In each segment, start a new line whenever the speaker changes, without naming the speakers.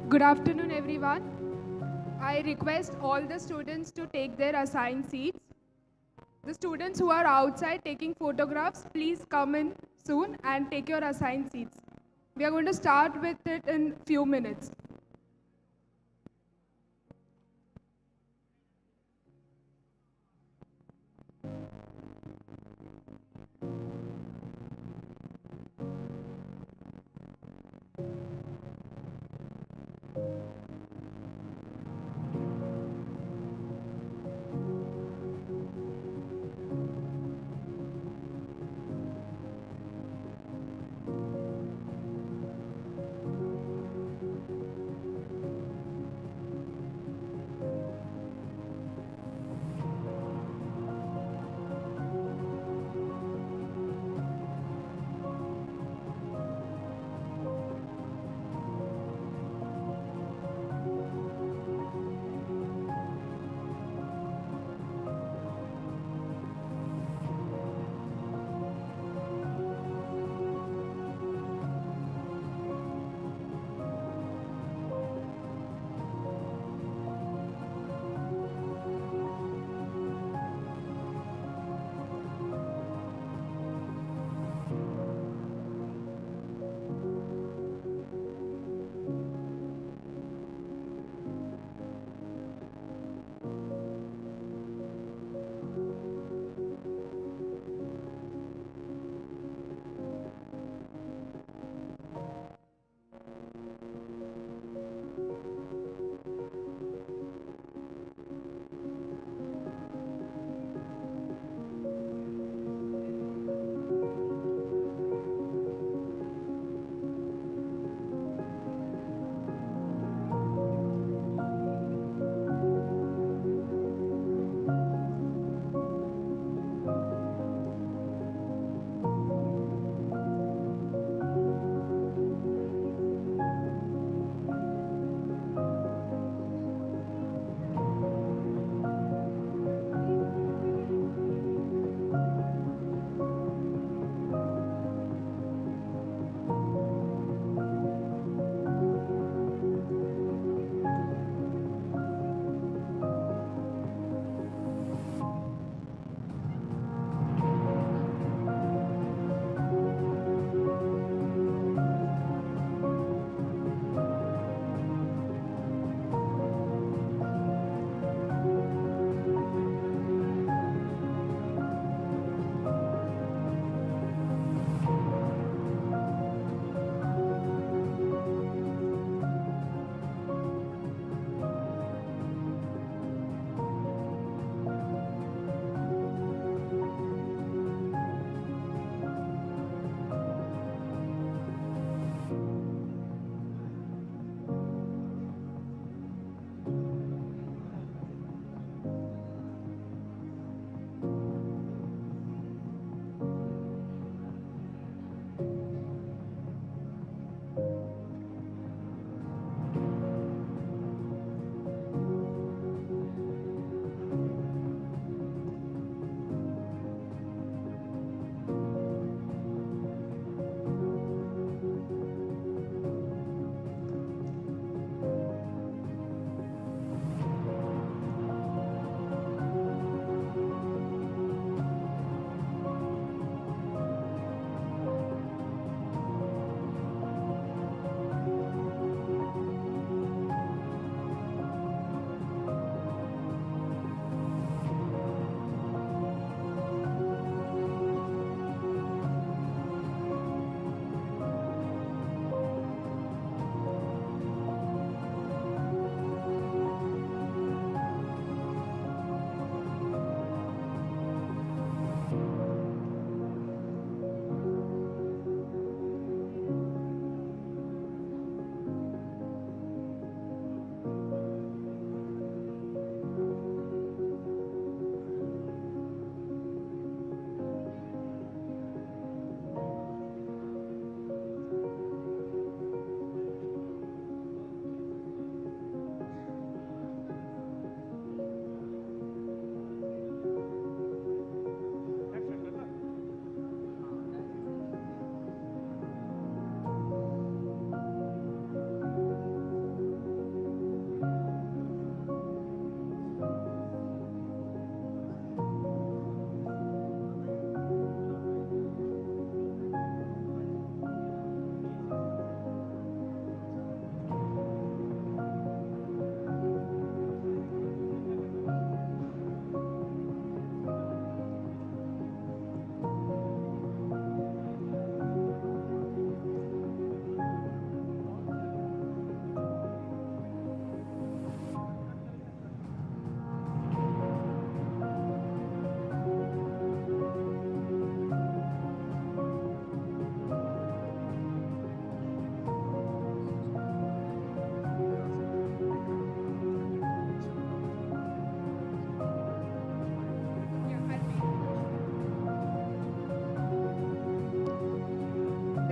Good afternoon, everyone. I request all the students to take their assigned seats. The students who are outside taking photographs, please come in soon and take your assigned seats. We are going to start with it in few minutes.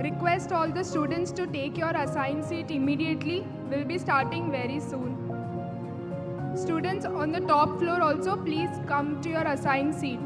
Request all the students to take your assigned seat immediately. We'll be starting very soon. Students on the top floor also, please come to your assigned seat.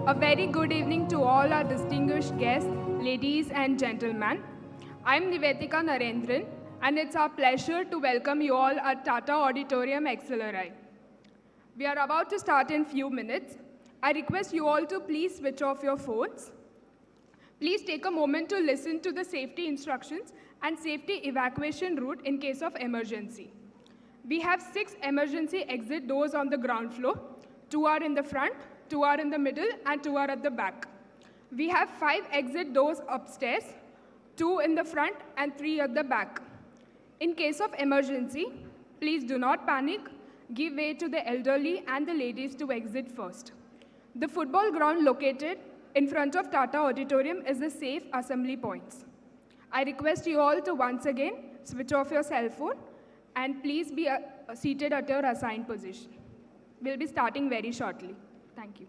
A very good evening to all our distinguished guests, ladies and gentlemen. I'm Nivetika Narendran, and it's our pleasure to welcome you all at Tata Auditorium XLRI. We are about to start in few minutes. I request you all to please switch off your phones. Please take a moment to listen to the safety instructions and safety evacuation route in case of emergency. We have 6 emergency exit doors on the ground floor. 2 are in the front, 2 are in the middle, and 2 are at the back. We have 5 exit doors upstairs, 2 in the front and 3 at the back. In case of emergency, please do not panic. Give way to the elderly and the ladies to exit first. The football ground located in front of Tata Auditorium is the safe assembly points. I request you all to once again switch off your cell phone and please be seated at your assigned position. We'll be starting very shortly. Thank you.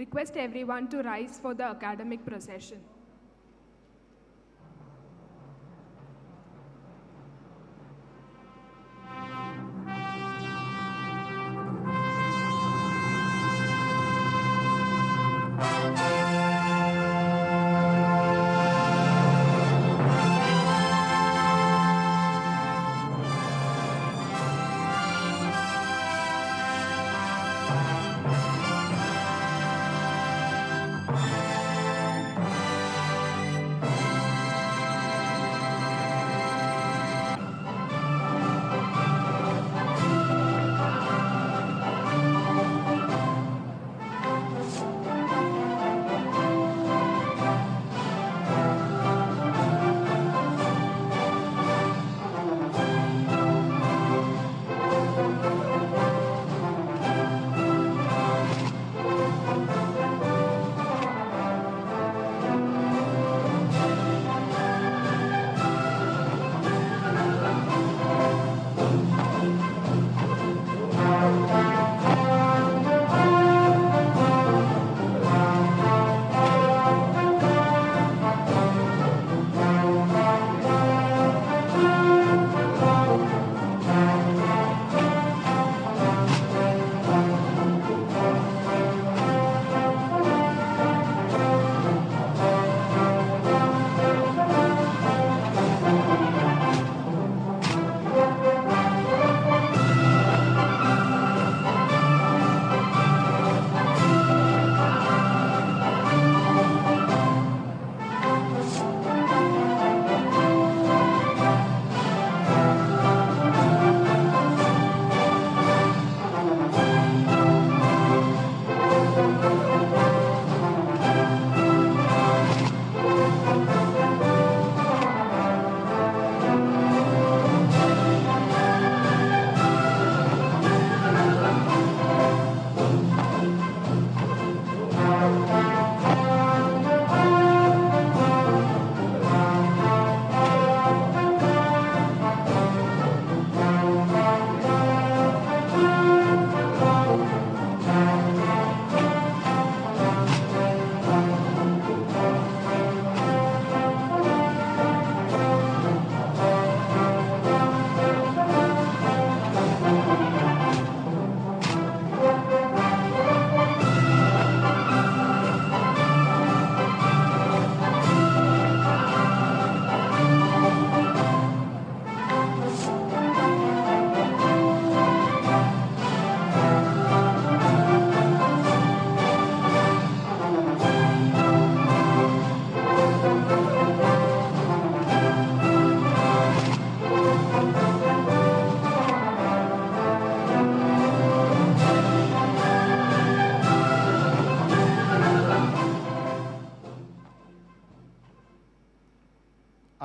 request everyone to rise for the academic procession.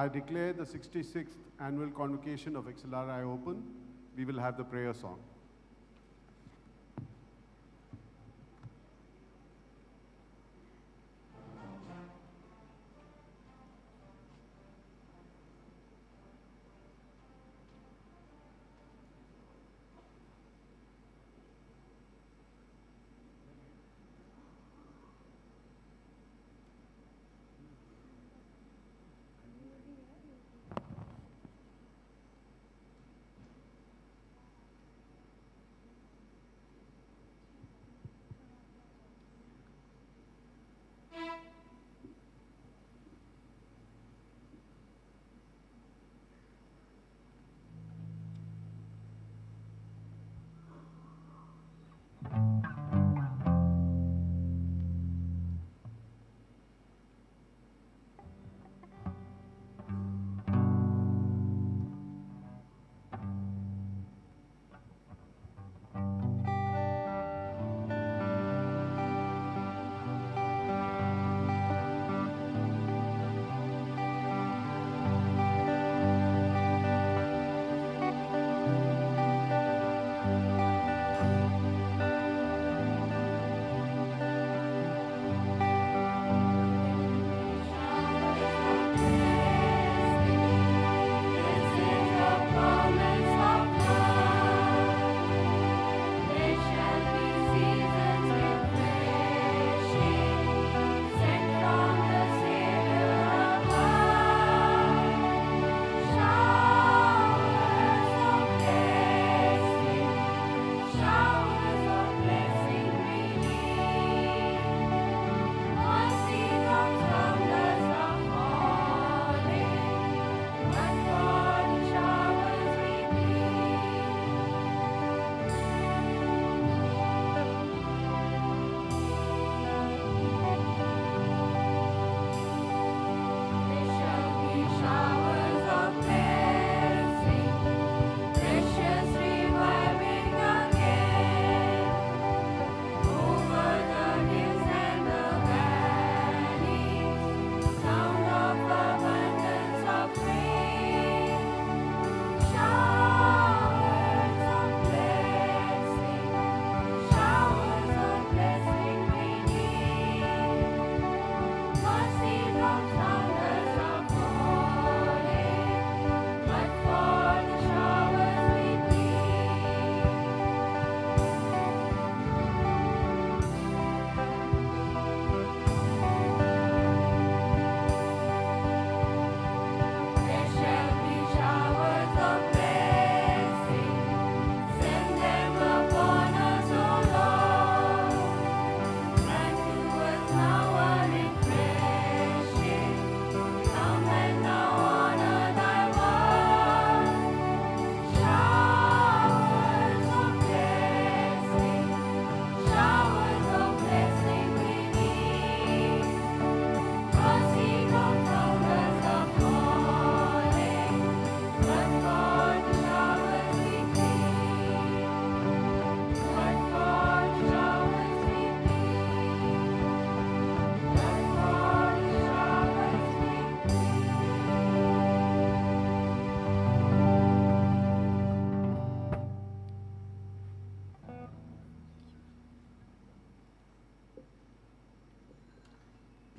I declare the 66th annual convocation of XLRI open. We will have the prayer song.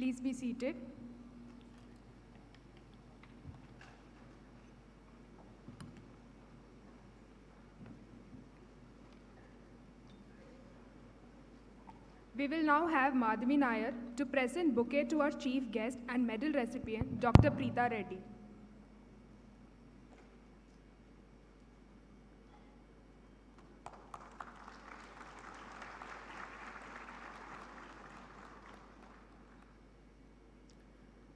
Please be seated. We will now have Madhavi Nair to present bouquet to our chief guest and medal recipient, Dr. Preeta Reddy.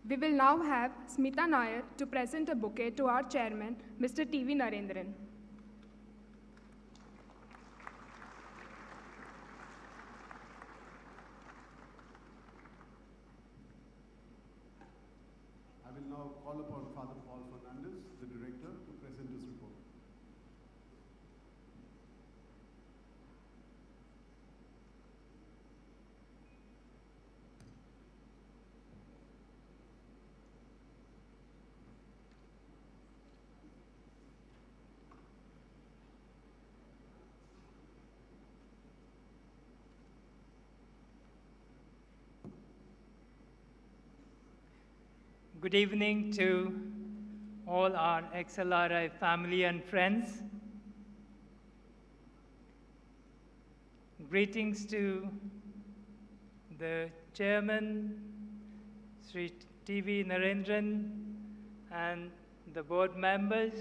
We will now have Smita Nair to present a bouquet to our chairman, Mr. T.V. Narendran.
I will now call upon Father Paul Fernandez, the director, to present his report.
Good evening to all our XLRI family and friends. Greetings to the chairman, Sri T.V. Narendran, and the board members.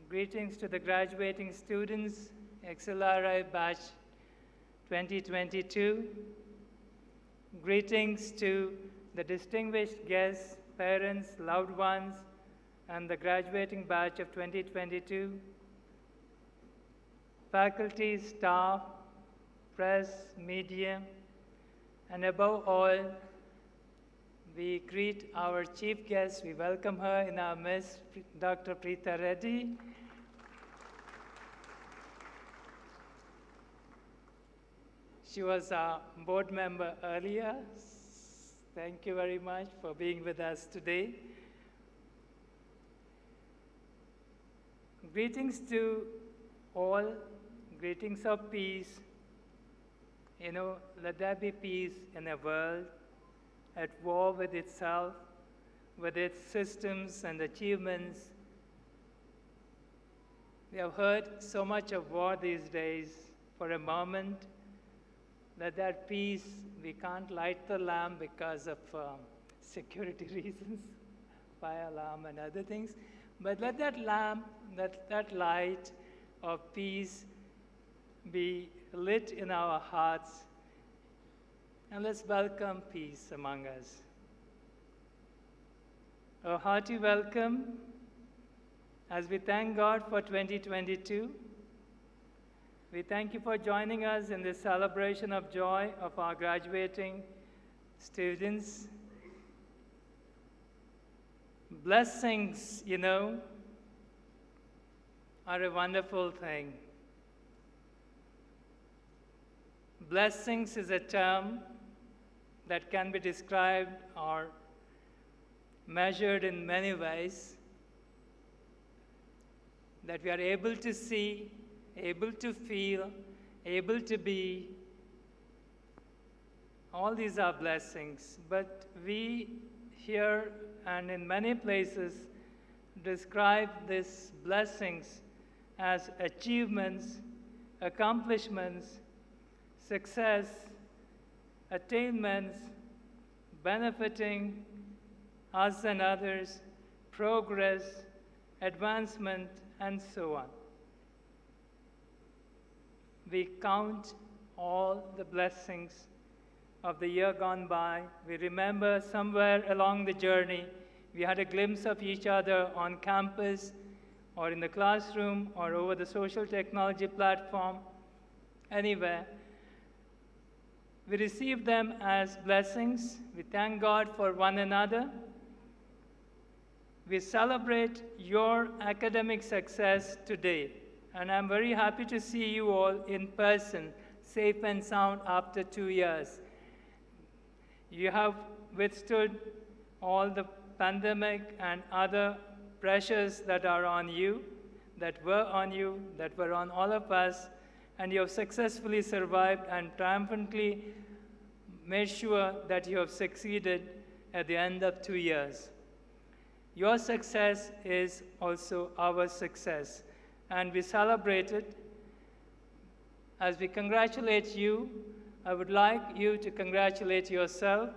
Greetings to the graduating students, XLRI batch 2022. Greetings to the distinguished guests, parents, loved ones, and the graduating batch of 2022, faculty, staff, press, media, and above all, we greet our chief guest. We welcome her in our midst, Dr. Preeta Reddy. She was a board member earlier. Thank you very much for being with us today. Greetings to all, greetings of peace. You know, let there be peace in a world at war with itself, with its systems and achievements. We have heard so much of war these days. For a moment, let that peace, we can't light the lamp because of security reasons, fire alarm and other things, but let that lamp, that light of peace be lit in our hearts, and let's welcome peace among us. A hearty welcome as we thank God for 2022. We thank you for joining us in this celebration of joy of our graduating students. Blessings, you know, are a wonderful thing. Blessings is a term that can be described or measured in many ways, that we are able to see, able to feel, able to be. All these are blessings, but we here and in many places describe these blessings as achievements, accomplishments, success, attainments, benefiting us and others, progress, advancement, and so on. We count all the blessings of the year gone by. We remember somewhere along the journey, we had a glimpse of each other on campus or in the classroom or over the social technology platform, anywhere. We receive them as blessings. We thank God for one another. We celebrate your academic success today. And I'm very happy to see you all in person, safe and sound after 2 years. You have withstood all the pandemic and other pressures that are on you, that were on you, that were on all of us, and you have successfully survived and triumphantly made sure that you have succeeded at the end of 2 years. Your success is also our success, and we celebrate it. As we congratulate you, I would like you to congratulate yourself,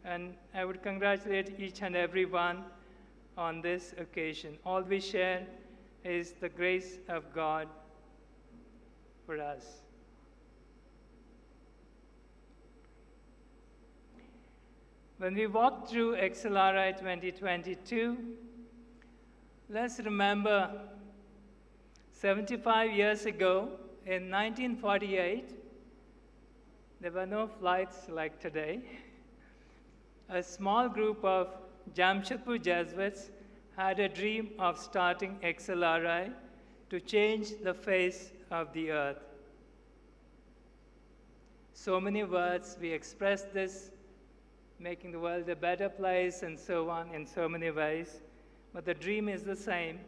and I would congratulate each and every one on this occasion. All we share is the grace of God for us. When we walk through XLRI 2022, let's remember 75 years ago, in 1948, there were no flights like today. A small group of Jamshedpur Jesuits had a dream of starting XLRI to change the face of the earth. So many words, we express this, making the world a better place and so on in so many ways, but the dream is the same.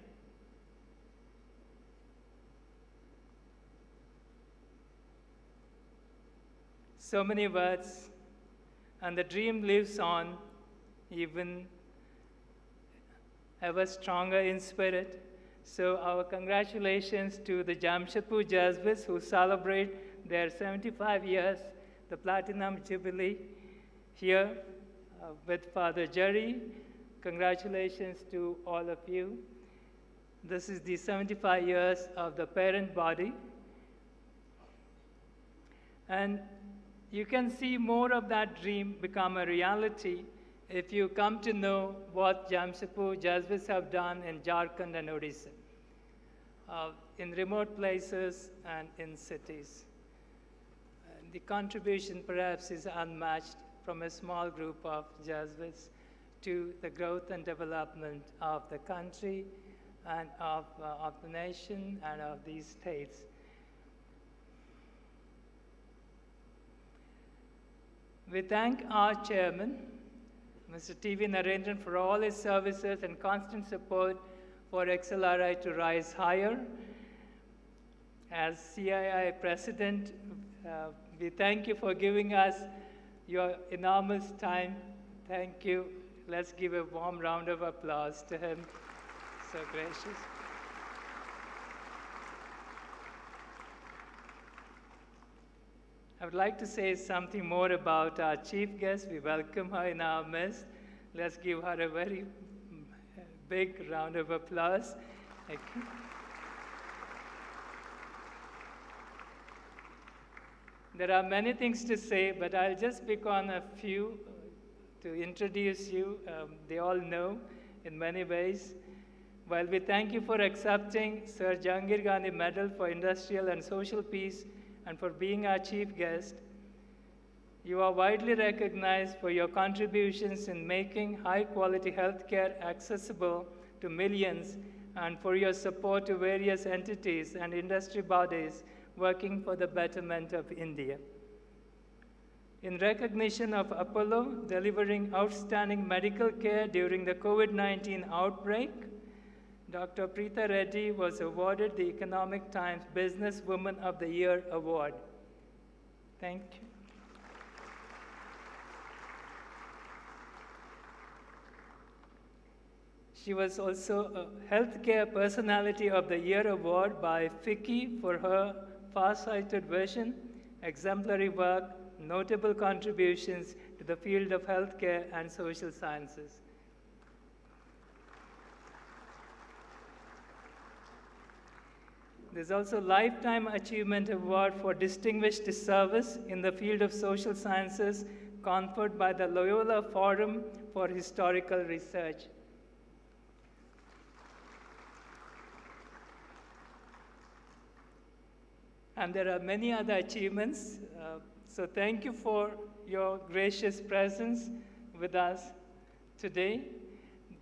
So many words, and the dream lives on, even ever stronger in spirit. So our congratulations to the Jamshedpur Jesuits who celebrate their 75 years, the Platinum Jubilee, here with Father Jerry. Congratulations to all of you. This is the 75 years of the parent body. And you can see more of that dream become a reality if you come to know what Jamshedpur Jesuits have done in Jharkhand and Odisha, in remote places and in cities. The contribution perhaps is unmatched from a small group of Jesuits to the growth and development of the country and of the nation and of these states. We thank our chairman, Mr. T.V. Narendran, for all his services and constant support for XLRI to rise higher. As CII president, we thank you for giving us your enormous time. Thank you. Let's give a warm round of applause to him. So gracious. I would like to say something more about our chief guest. We welcome her in our midst. Let's give her a very big round of applause. Thank you. There are many things to say, but I'll just pick on a few to introduce you. They all know in many ways. While we thank you for accepting Sir Jahangir Gandhi Medal for Industrial and Social Peace and for being our chief guest, you are widely recognized for your contributions in making high-quality healthcare accessible to millions and for your support to various entities and industry bodies working for the betterment of India. In recognition of Apollo delivering outstanding medical care during the COVID-19 outbreak, Dr. Preeta Reddy was awarded the Economic Times Businesswoman of the Year Award. Thank you. She was also a Healthcare Personality of the Year Award by FICCI for her far-sighted vision, exemplary work, notable contributions to the field of healthcare and social sciences. There's also Lifetime Achievement Award for distinguished service in the field of social sciences conferred by the Loyola Forum for Historical Research. And there are many other achievements. So thank you for your gracious presence with us today.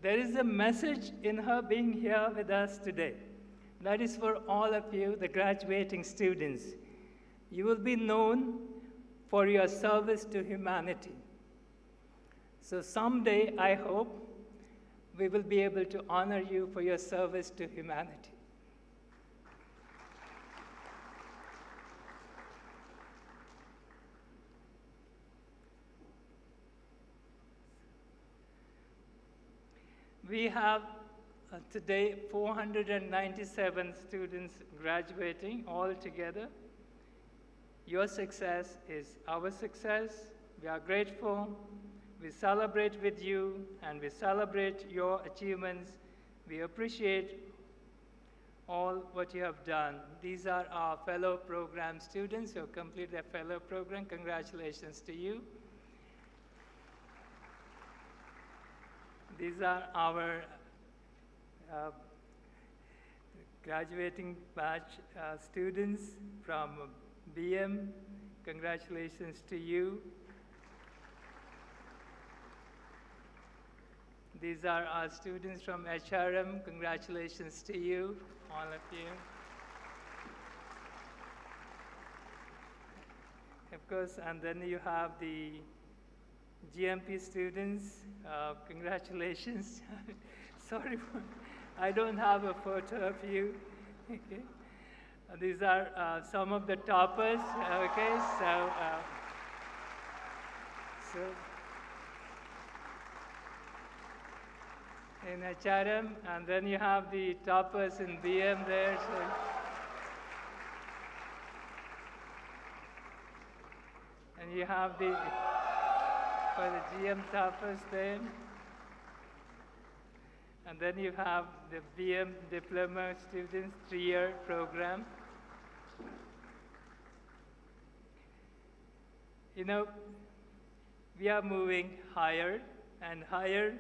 There is a message in her being here with us today. That is for all of you, the graduating students. You will be known for your service to humanity. So someday, I hope, we will be able to honor you for your service to humanity. We have today 497 students graduating all together. Your success is our success. We are grateful. We celebrate with you and we celebrate your achievements. We appreciate all what you have done. These are our fellow program students who have completed their fellow program. Congratulations to you. These are our graduating batch students from BM. Congratulations to you. These are our students from HRM. Congratulations to you, all of you. Of course, and then you have the GMP students. Congratulations. Sorry, I don't have a photo of you. Okay. These are some of the toppers. Okay, so in HRM, and then you have the toppers in BM there. So. And you have the, for the GM toppers there. And then you have the BM diploma students, 3-year program. You know, we are moving higher and higher.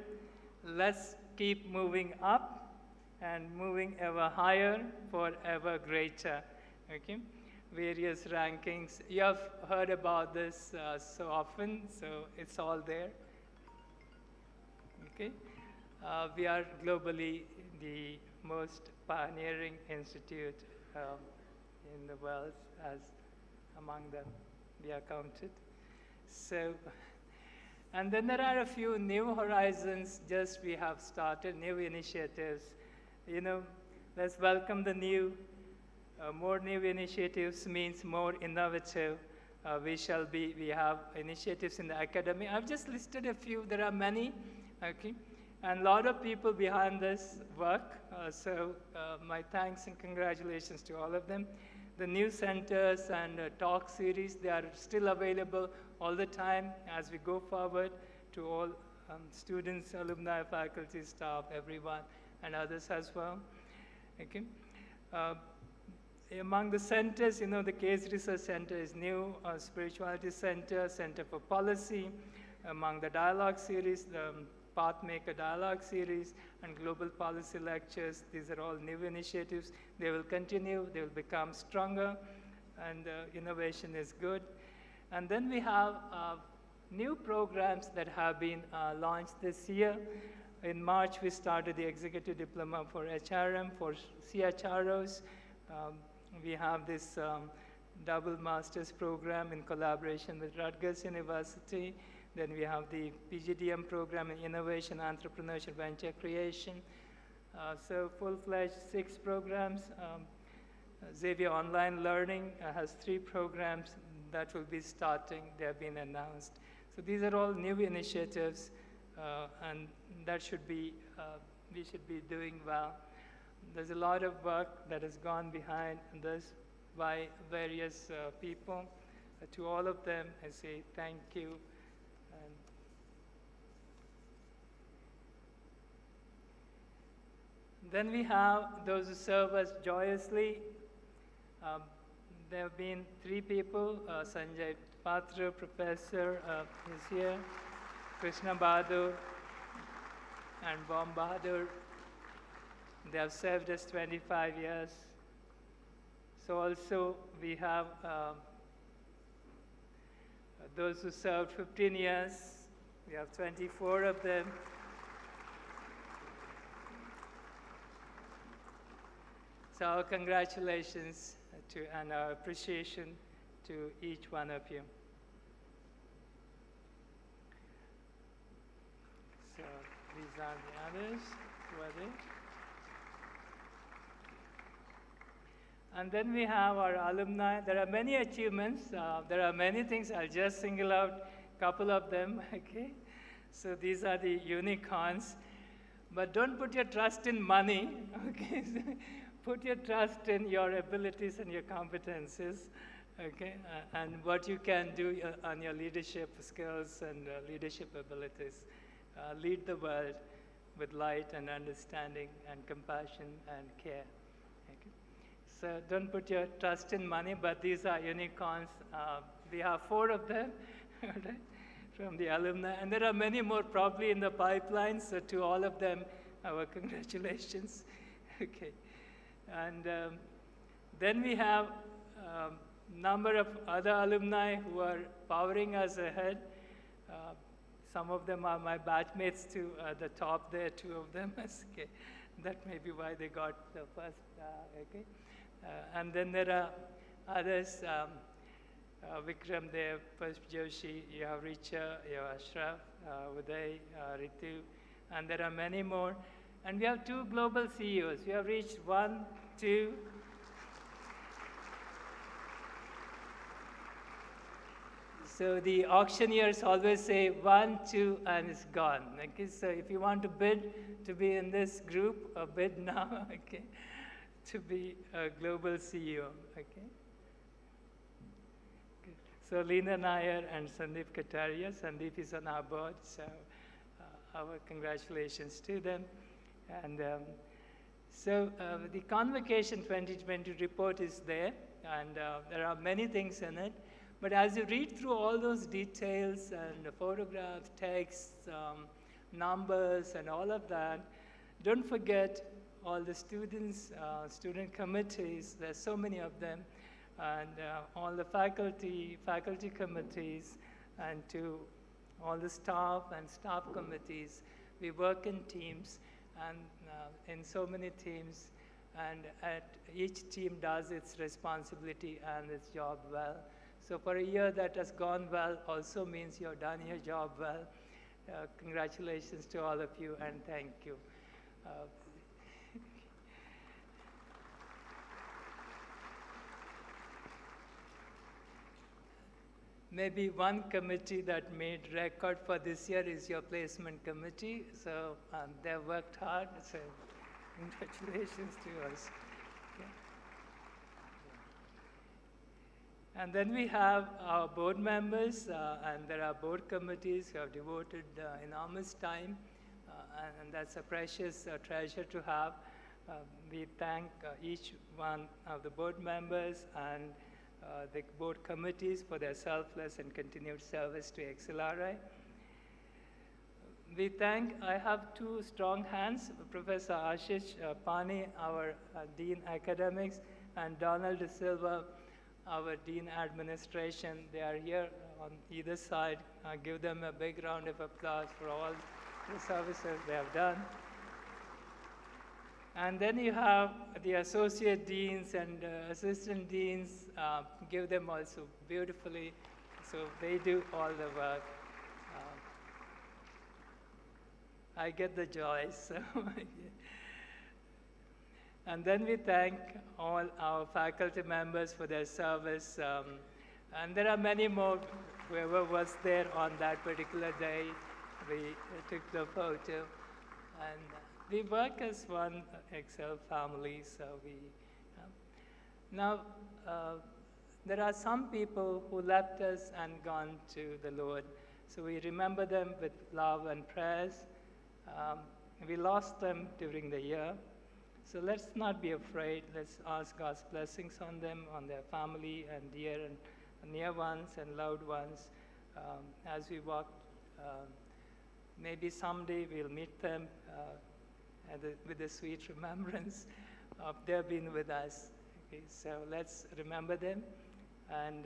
Let's keep moving up and moving ever higher for ever greater. Okay? Various rankings. You have heard about this so often, so it's all there. Okay? We are globally the most pioneering institute in the world, as among them we are counted. So, and then there are a few new horizons just we have started, new initiatives. You know, let's welcome the new. More new initiatives means more innovative. We have initiatives in the academy. I've just listed a few, there are many, okay? And a lot of people behind this work, so my thanks and congratulations to all of them. The new centers and talk series, they are still available all the time as we go forward to all students, alumni, faculty, staff, everyone, and others as well. Okay. Among the centers, you know, the Case Research Center is new, Spirituality Center, Center for Policy. Among the dialogue series, the Pathmaker Dialogue Series and Global Policy Lectures, these are all new initiatives. They will continue, they will become stronger, and innovation is good. And then we have new programs that have been launched this year. In March, we started the Executive Diploma for HRM, for CHROs. We have this double master's program in collaboration with Rutgers University. Then we have the PGDM program in Innovation, Entrepreneurship, Venture Creation. So full-fledged 6 programs. Xavier Online Learning has 3 programs that will be starting. They have been announced. So these are all new initiatives, and that should be, we should be doing well. There's a lot of work that has gone behind this by various people. To all of them, I say thank you. Then we have those who serve us joyously. There have been 3 people. Sanjay Patra, professor, is here. Krishna Bahadur and Bom Bahadur. They have served us 25 years. So also we have those who served 15 years. We have 24 of them. So our congratulations and our appreciation to each one of you. So these are the others. Who are they? And then we have our alumni. There are many achievements. There are many things. I'll just single out a couple of them. Okay. So these are the unicorns. But don't put your trust in money, okay? Put your trust in your abilities and your competences, okay? And what you can do on your leadership skills and leadership abilities. Lead the world with light and understanding and compassion and care. Okay? So don't put your trust in money, but these are unicorns. We have 4 of them, right? From the alumni, and there are many more probably in the pipeline, so to all of them, our congratulations. Okay. And then we have a number of other alumni who are powering us ahead. Some of them are my batchmates too, at the top there, 2 of them. Okay. That may be why they got the first, okay. And then there are others, Vikram there, Pushp Joshi, you have Richa, you have Ashraf, Uday, Ritu, and there are many more. And we have 2 global CEOs. We have reached 1, 2. So the auctioneers always say 1, 2, and it's gone. Okay, so if you want to bid to be in this group, bid now, okay, to be a global CEO, okay. Good. So Leena Nair and Sandeep Kataria. Sandeep is on our board, so our congratulations to them. And the Convocation 2020 report is there, and there are many things in it. But as you read through all those details and the photographs, texts, numbers, and all of that, don't forget all the students, student committees, there's so many of them, and all the faculty committees, and to all the staff and staff committees. We work in teams, and in so many teams, and each team does its responsibility and its job well. So for a year that has gone well also means you've done your job well. Congratulations to all of you, and thank you. Maybe one committee that made record for this year is your placement committee. So they've worked hard, so congratulations to us. Okay. And then we have our board members, and there are board committees who have devoted enormous time, and that's a precious treasure to have. We thank each one of the board members and the board committees for their selfless and continued service to XLRI. We thank, I have 2 strong hands, Professor Ashish Pani, our Dean Academics, and Donald De Silva, our Dean Administration. They are here on either side. Give them a big round of applause for all the services they have done. And then you have the associate deans and assistant deans. Give them also beautifully. So they do all the work. I get the joy. So and then we thank all our faculty members for their service. And there are many more. Whoever was there on that particular day, we took the photo. And we work as one XL family, so we... Now, there are some people who left us and gone to the Lord. So we remember them with love and prayers. We lost them during the year. So let's not be afraid. Let's ask God's blessings on them, on their family and dear and near ones and loved ones as we walk. Maybe someday we'll meet them with a sweet remembrance of their being with us. Okay, so let's remember them. And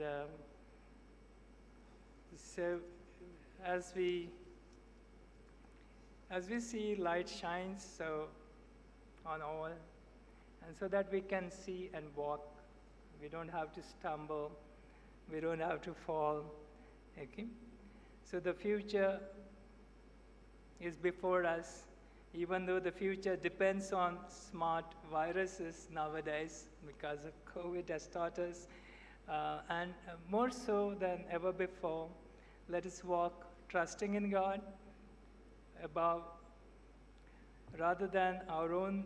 so as we see light shines so on all, and so that we can see and walk. We don't have to stumble. We don't have to fall. Okay? So the future is before us, even though the future depends on smart viruses nowadays because of COVID has taught us. And more so than ever before, let us walk trusting in God above rather than our own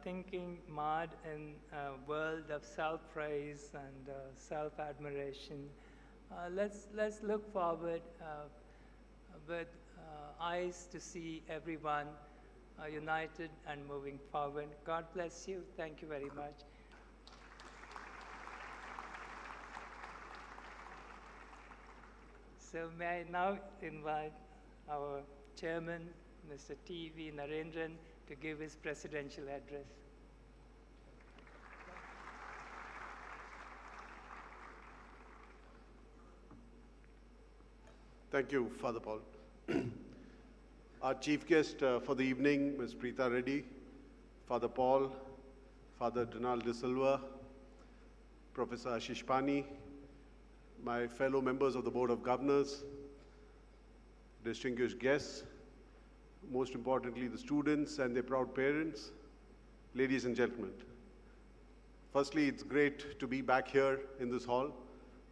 thinking marred in a world of self-praise and self-admiration, let's look forward with eyes to see everyone united and moving forward. God bless you. Thank you very much. So may I now invite our chairman, Mr. T.V. Narendran, to give his presidential address.
Thank you, Father Paul. Our chief guest for the evening, Ms. Preeta Reddy, Father Paul, Father Donald De Silva, Professor Ashish Pani, my fellow members of the Board of Governors, distinguished guests, most importantly the students and their proud parents, ladies and gentlemen. Firstly, it's great to be back here in this hall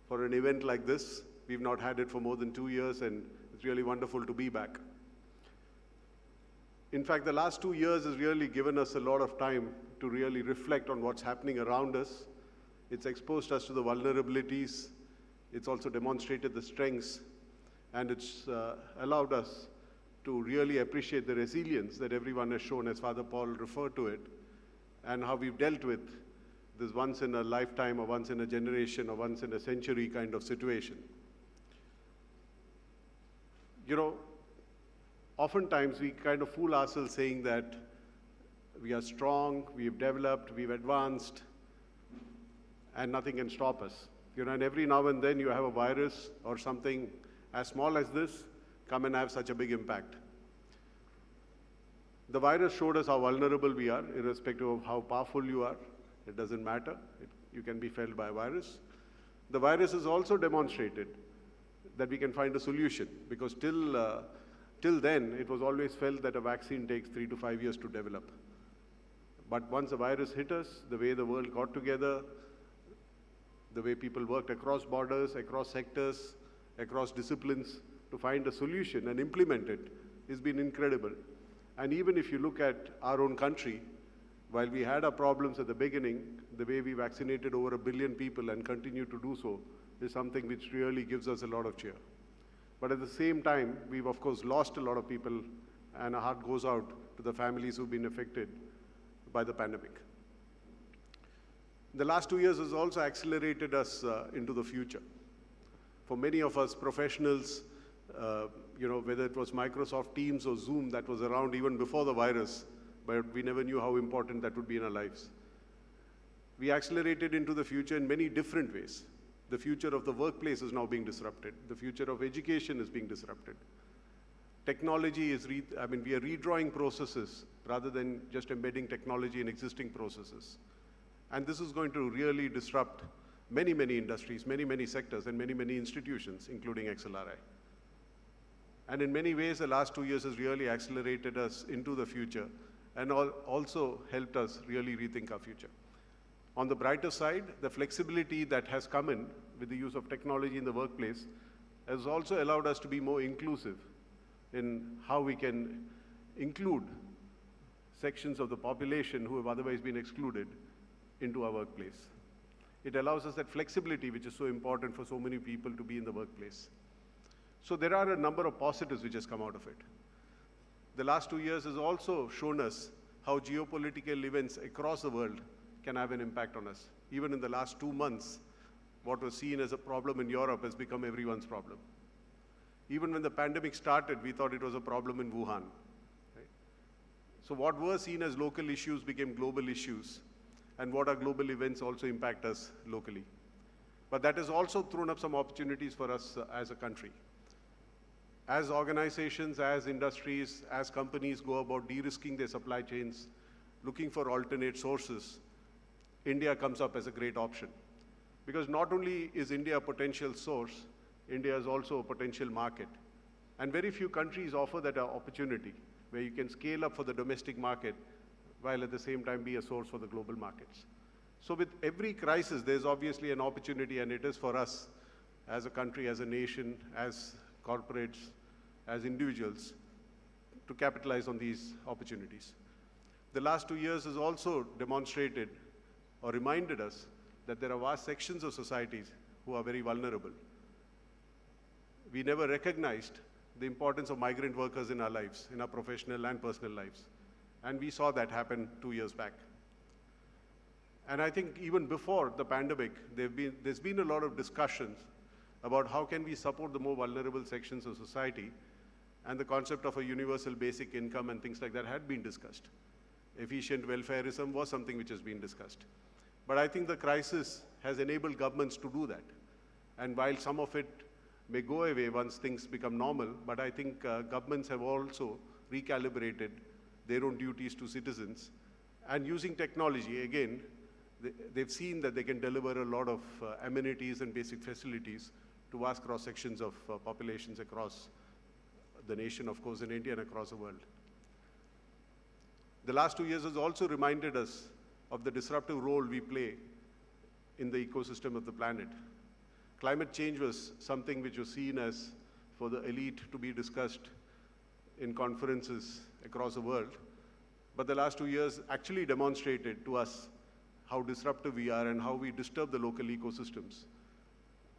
for an event like this. We've not had it for more than 2 years, and it's really wonderful to be back. In fact, the last 2 years has really given us a lot of time to really reflect on what's happening around us. It's exposed us to the vulnerabilities. It's also demonstrated the strengths, and it's allowed us to really appreciate the resilience that everyone has shown, as Father Paul referred to it, and how we've dealt with this once in a lifetime or once in a generation or once in a century kind of situation. You know, oftentimes we kind of fool ourselves saying that we are strong, we've developed, we've advanced, and nothing can stop us. You know, and every now and then you have a virus or something as small as this come and have such a big impact. The virus showed us how vulnerable we are, irrespective of how powerful you are. It doesn't matter. You can be felled by a virus. The virus has also demonstrated that we can find a solution, because till then, it was always felt that a vaccine takes 3 to 5 years to develop. But once a virus hit us, the way the world got together, the way people worked across borders, across sectors, across disciplines to find a solution and implement it has been incredible. And even if you look at our own country, while we had our problems at the beginning, the way we vaccinated over 1 billion people and continue to do so is something which really gives us a lot of cheer. But at the same time, we've of course lost a lot of people, and our heart goes out to the families who've been affected by the pandemic. The last 2 years has also accelerated us into the future. For many of us professionals, you know, whether it was Microsoft Teams or Zoom, that was around even before the virus, but we never knew how important that would be in our lives. We accelerated into the future in many different ways. The future of the workplace is now being disrupted. The future of education is being disrupted. Technology is, we are redrawing processes rather than just embedding technology in existing processes. And this is going to really disrupt many, many industries, many, many sectors, and many, many institutions, including XLRI. And in many ways, the last 2 years has really accelerated us into the future and also helped us really rethink our future. On the brighter side, the flexibility that has come in with the use of technology in the workplace has also allowed us to be more inclusive in how we can include sections of the population who have otherwise been excluded into our workplace. It allows us that flexibility, which is so important for so many people to be in the workplace. So there are a number of positives which has come out of it. The last 2 years has also shown us how geopolitical events across the world can have an impact on us. Even in the last 2 months, what was seen as a problem in Europe has become everyone's problem. Even when the pandemic started, we thought it was a problem in Wuhan. Right? So what were seen as local issues became global issues, and what are global events also impact us locally. But that has also thrown up some opportunities for us as a country. As organizations, as industries, as companies go about de-risking their supply chains, looking for alternate sources, India comes up as a great option. Because not only is India a potential source, India is also a potential market. And very few countries offer that opportunity, where you can scale up for the domestic market, while at the same time be a source for the global markets. So with every crisis, there's obviously an opportunity, and it is for us as a country, as a nation, as corporates, as individuals, to capitalize on these opportunities. The last 2 years has also demonstrated or reminded us that there are vast sections of societies who are very vulnerable. We never recognized the importance of migrant workers in our lives, in our professional and personal lives. And we saw that happen 2 years back. And I think even before the pandemic, there's been a lot of discussions about how can we support the more vulnerable sections of society, and the concept of a universal basic income and things like that had been discussed. Efficient welfareism was something which has been discussed. But I think the crisis has enabled governments to do that. And while some of it may go away once things become normal, but I think governments have also recalibrated their own duties to citizens. And using technology, again, they've seen that they can deliver a lot of amenities and basic facilities to vast cross-sections of populations across the nation, of course, in India and across the world. The last 2 years has also reminded us of the disruptive role we play in the ecosystem of the planet. Climate change was something which was seen as for the elite to be discussed in conferences across the world. But the last 2 years actually demonstrated to us how disruptive we are and how we disturb the local ecosystems.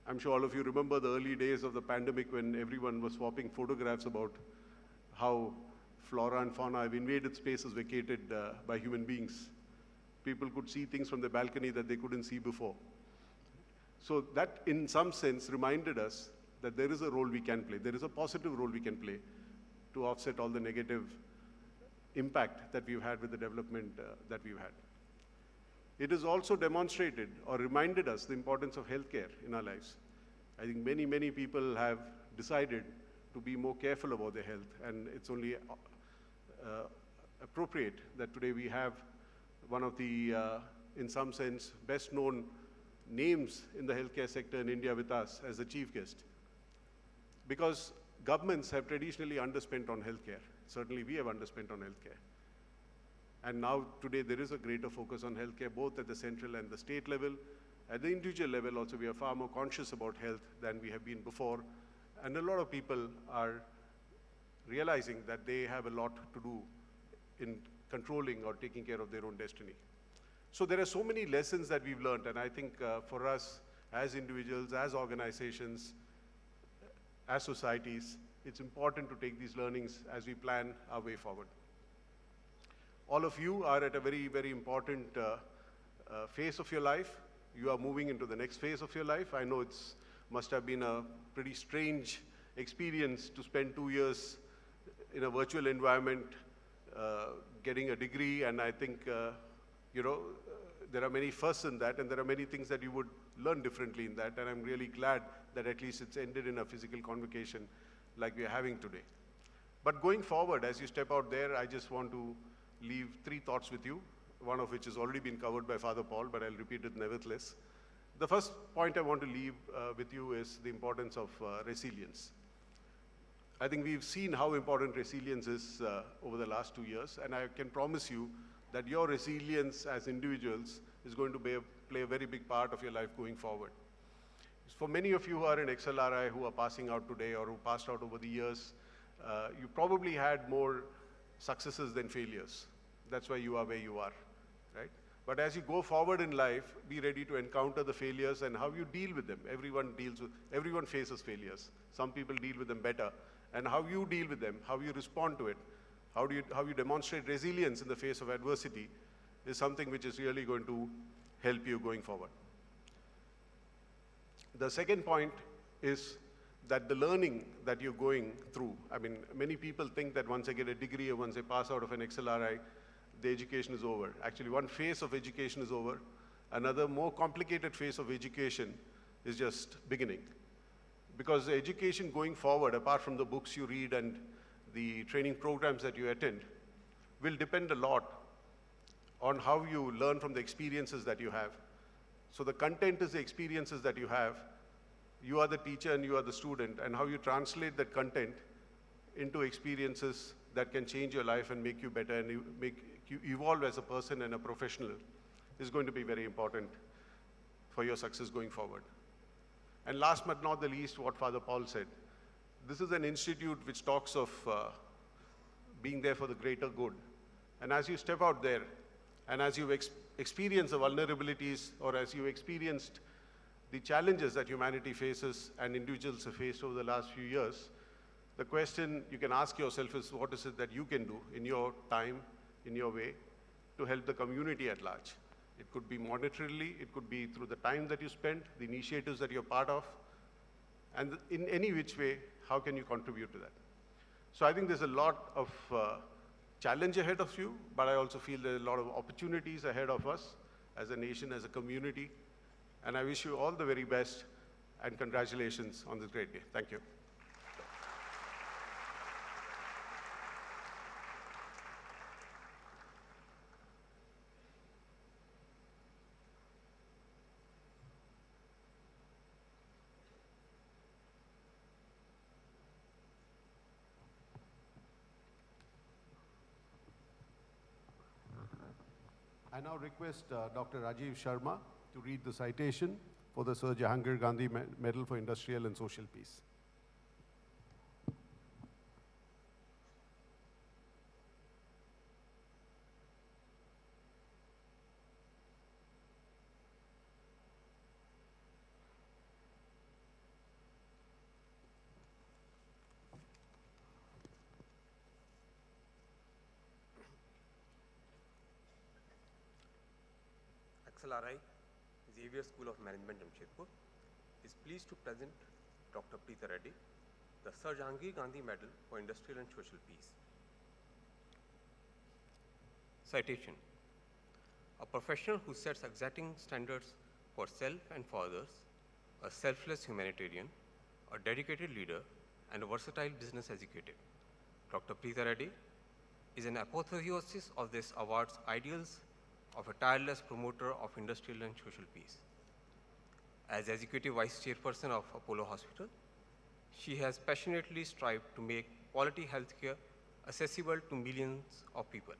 I'm sure all of you remember the early days of the pandemic when everyone was swapping photographs about how flora and fauna have invaded spaces vacated by human beings. People could see things from the balcony that they couldn't see before. So that, in some sense, reminded us that there is a role we can play. There is a positive role we can play to offset all the negative impact that we've had with the development that we've had. It has also demonstrated or reminded us the importance of healthcare in our lives. I think many, many people have decided to be more careful about their health, and it's only appropriate that today we have one of the, in some sense, best known names in the healthcare sector in India with us as the chief guest. Because governments have traditionally underspent on healthcare. Certainly we have underspent on healthcare. And now today there is a greater focus on healthcare both at the central and the state level. At the individual level also we are far more conscious about health than we have been before. And a lot of people are realizing that they have a lot to do in controlling or taking care of their own destiny. So there are so many lessons that we've learned, and I think for us as individuals, as organizations, as societies, it's important to take these learnings as we plan our way forward. All of you are at a very, very important phase of your life. You are moving into the next phase of your life. I know it's must have been a pretty strange experience to spend 2 years in a virtual environment getting a degree, and I think there are many firsts in that, and there are many things that you would learn differently in that, and I'm really glad that at least it's ended in a physical convocation like we are having today. But going forward, as you step out there, I just want to leave 3 thoughts with you, one of which has already been covered by Father Paul, but I'll repeat it nevertheless. The first point I want to leave with you is the importance of resilience. I think we've seen how important resilience is over the last 2 years, and I can promise you that your resilience as individuals is going to play a very big part of your life going forward. For many of you who are in XLRI who are passing out today or who passed out over the years, you probably had more successes than failures. That's why you are where you are, right? But as you go forward in life, be ready to encounter the failures and how you deal with them. Everyone faces failures. Some people deal with them better. And how you deal with them, how you respond to it, how you demonstrate resilience in the face of adversity is something which is really going to help you going forward. The second point is that the learning that you're going through, I mean, many people think that once they get a degree or once they pass out of an XLRI, the education is over. Actually, one phase of education is over. Another more complicated phase of education is just beginning. Because the education going forward, apart from the books you read and the training programs that you attend, will depend a lot on how you learn from the experiences that you have. So the content is the experiences that you have. You are the teacher and you are the student, and how you translate that content into experiences that can change your life and make you better and make you evolve as a person and a professional is going to be very important for your success going forward. And last but not the least, what Father Paul said. This is an institute which talks of being there for the greater good. And as you step out there, and as you experience the vulnerabilities, or as you experienced the challenges that humanity faces and individuals have faced over the last few years, the question you can ask yourself is, what is it that you can do in your time, in your way, to help the community at large? It could be monetarily, it could be through the time that you spend, the initiatives that you're part of, and in any which way, how can you contribute to that? So I think there's a lot of challenge ahead of you, but I also feel there's a lot of opportunities ahead of us as a nation, as a community, and I wish you all the very best, and congratulations on this great day. Thank you. I now request Dr. Rajiv Sharma to read the citation for the Sir Jahangir Gandhi Medal for Industrial and Social Peace.
XLRI, Xavier School of Management, Jamshedpur, is pleased to present Dr. Preeta Reddy, the Sir Jahangir Gandhi Medal for Industrial and Social Peace. Citation: a professional who sets exacting standards for self and for others, a selfless humanitarian, a dedicated leader, and a versatile business executive. Dr. Preeta Reddy is an apotheosis of this award's ideals of a tireless promoter of industrial and social peace. As Executive Vice Chairperson of Apollo Hospital, she has passionately strived to make quality healthcare accessible to millions of people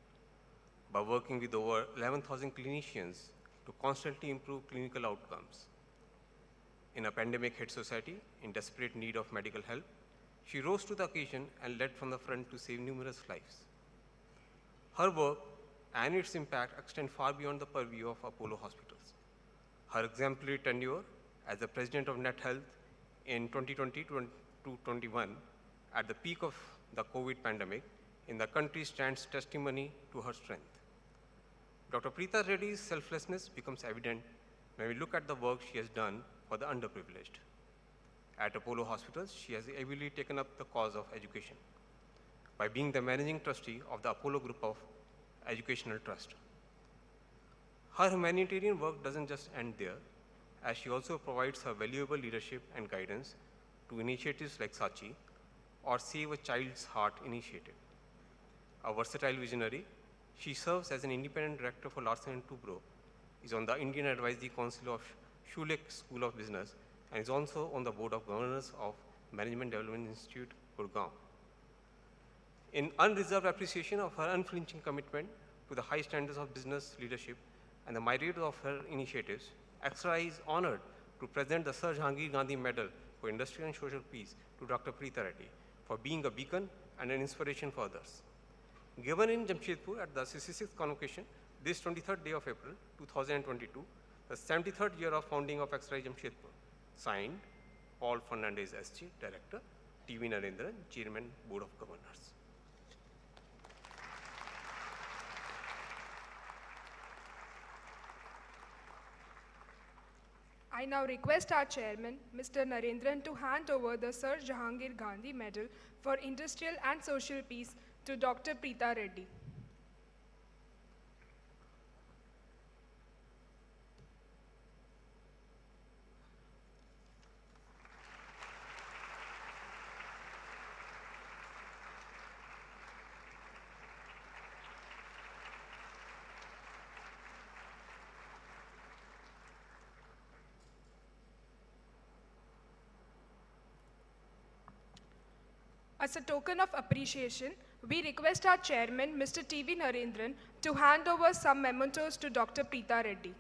by working with over 11,000 clinicians to constantly improve clinical outcomes. In a pandemic-hit society in desperate need of medical help, she rose to the occasion and led from the front to save numerous lives. Her work and its impact extend far beyond the purview of Apollo hospitals. Her exemplary tenure as the President of Net Health in 2020 to 2021, at the peak of the COVID pandemic in the country, stands testimony to her strength. Dr. Preeta Reddy's selflessness becomes evident when we look at the work she has done for the underprivileged. At Apollo Hospitals, she has ably taken up the cause of education by being the managing trustee of the Apollo Group of Educational Trust. Her humanitarian work doesn't just end there, as she also provides her valuable leadership and guidance to initiatives like Sachi or Save a Child's Heart initiative. A versatile visionary, she serves as an independent director for Larsen & Toubro, is on the Indian Advisory Council of Schulich School of Business, and is also on the Board of Governors of Management Development Institute, Gurgaon. In unreserved appreciation of her unflinching commitment to the high standards of business leadership and the myriad of her initiatives, XLRI is honored to present the Sir Jahangir Gandhi Medal for Industrial and Social Peace to Dr. Preeta Reddy for being a beacon and an inspiration for others. Given in Jamshedpur at the 66th Convocation, this 23rd day of April 2022, the 73rd year of founding of XLRI Jamshedpur. Signed, Paul Fernandez SG, Director, TV Narendran, Chairman, Board of Governors.
I now request our chairman, Mr. Narendran, to hand over the Sir Jahangir Gandhi Medal for Industrial and Social Peace to Dr. Preeta Reddy. As a token of appreciation, we request our chairman, Mr. TV Narendran, to hand over some mementos to Dr. Preeta Reddy.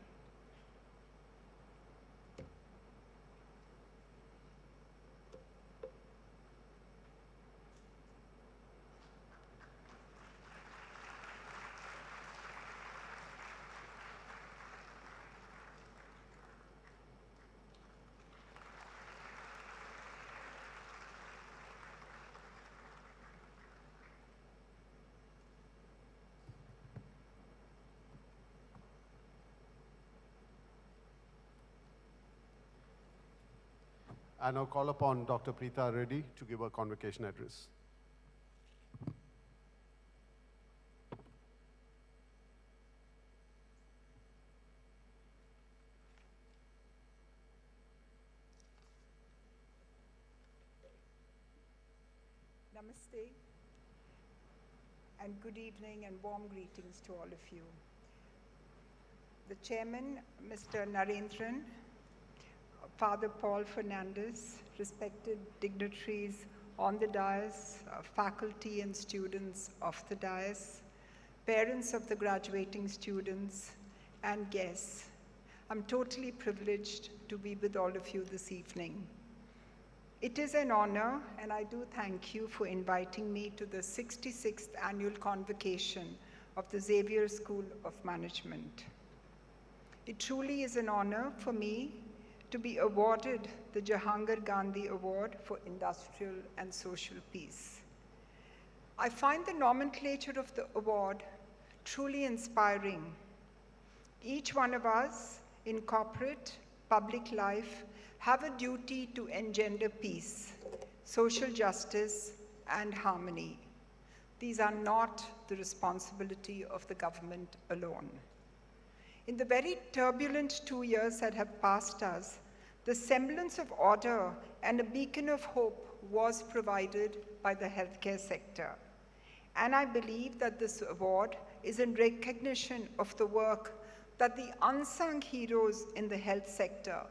I now call upon Dr. Preeta Reddy to give a convocation address.
Namaste, and good evening and warm greetings to all of you. The chairman, Mr. Narendran, Father Paul Fernandez, respected dignitaries on the dais, faculty and students of the dais, parents of the graduating students, and guests. I'm totally privileged to be with all of you this evening. It is an honor, and I do thank you for inviting me to the 66th annual convocation of the Xavier School of Management. It truly is an honor for me to be awarded the Jahangir Gandhi Award for Industrial and Social Peace. I find the nomenclature of the award truly inspiring. Each one of us in corporate, public life have a duty to engender peace, social justice, and harmony. These are not the responsibility of the government alone. In the very turbulent 2 years that have passed us, the semblance of order and a beacon of hope was provided by the healthcare sector. And I believe that this award is in recognition of the work that the unsung heroes in the health sector,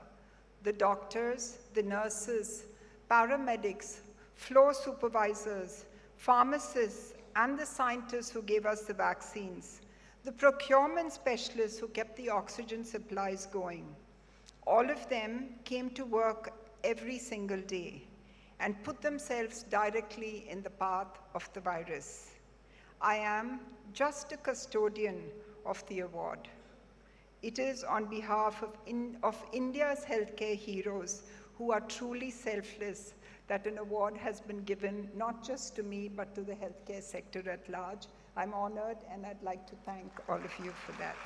the doctors, the nurses, paramedics, floor supervisors, pharmacists, and the scientists who gave us the vaccines, the procurement specialists who kept the oxygen supplies going. All of them came to work every single day and put themselves directly in the path of the virus. I am just a custodian of the award. It is on behalf of India's healthcare heroes who are truly selfless that an award has been given not just to me, but to the healthcare sector at large. I'm honored, and I'd like to thank all of you for that.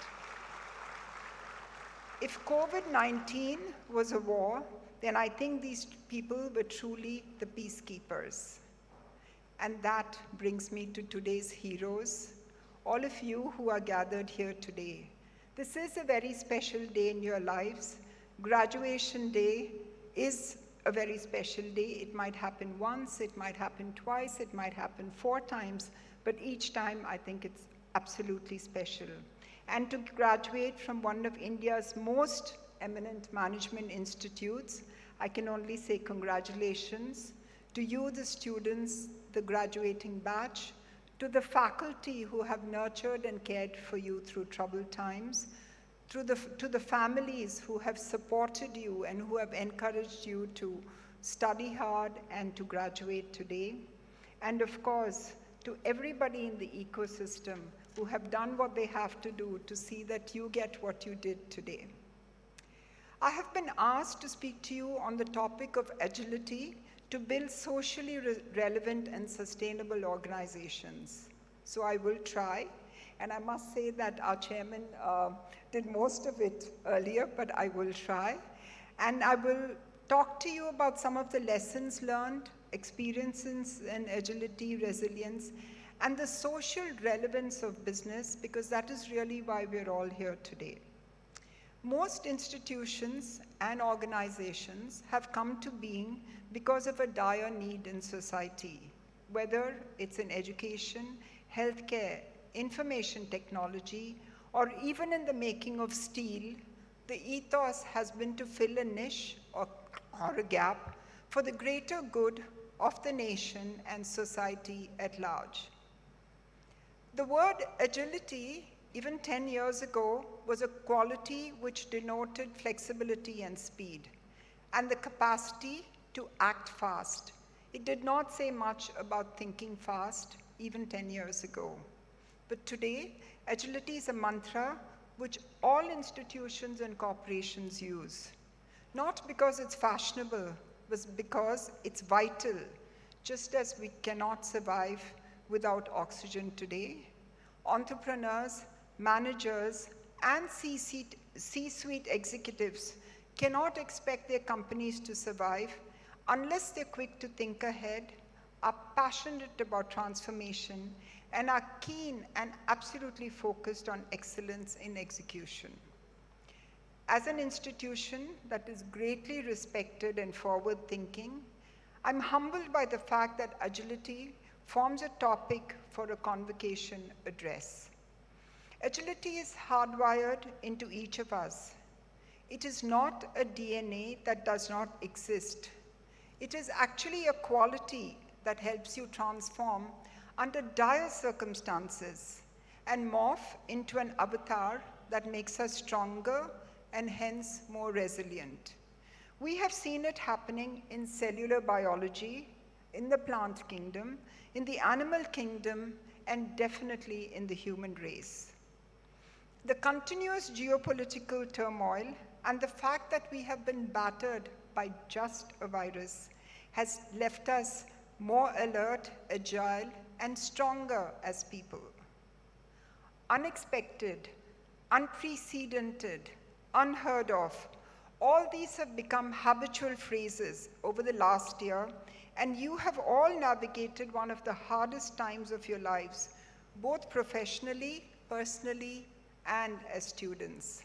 If COVID-19 was a war, then I think these people were truly the peacekeepers. And that brings me to today's heroes, all of you who are gathered here today. This is a very special day in your lives. Graduation day is a very special day. It might happen once, it might happen twice, it might happen 4 times, but each time I think it's absolutely special. And to graduate from one of India's most eminent management institutes, I can only say congratulations to you, the students, the graduating batch, to the faculty who have nurtured and cared for you through troubled times, to the families who have supported you and who have encouraged you to study hard and to graduate today, and of course, to everybody in the ecosystem who have done what they have to do to see that you get what you did today. I have been asked to speak to you on the topic of agility to build socially relevant and sustainable organizations. So I will try, and I must say that our chairman did most of it earlier, but I will try. And I will talk to you about some of the lessons learned, experiences in agility, resilience, and the social relevance of business, because that is really why we're all here today. Most institutions and organizations have come to being because of a dire need in society, whether it's in education, healthcare, information technology, or even in the making of steel. The ethos has been to fill a niche or a gap for the greater good of the nation and society at large. The word agility, even 10 years ago, was a quality which denoted flexibility and speed, and the capacity to act fast. It did not say much about thinking fast, even 10 years ago. But today, agility is a mantra which all institutions and corporations use, not because it's fashionable, but because it's vital, just as we cannot survive without oxygen today. Entrepreneurs, managers, and C-suite executives cannot expect their companies to survive unless they're quick to think ahead, are passionate about transformation, and are keen and absolutely focused on excellence in execution. As an institution that is greatly respected and forward-thinking, I'm humbled by the fact that agility forms a topic for a convocation address. Agility is hardwired into each of us. It is not a DNA that does not exist. It is actually a quality that helps you transform under dire circumstances and morph into an avatar that makes us stronger and hence more resilient. We have seen it happening in cellular biology, in the plant kingdom, in the animal kingdom, and definitely in the human race. The continuous geopolitical turmoil and the fact that we have been battered by just a virus has left us more alert, agile, and stronger as people. Unexpected, unprecedented, unheard of, all these have become habitual phrases over the last year, and you have all navigated one of the hardest times of your lives, both professionally, personally, and as students.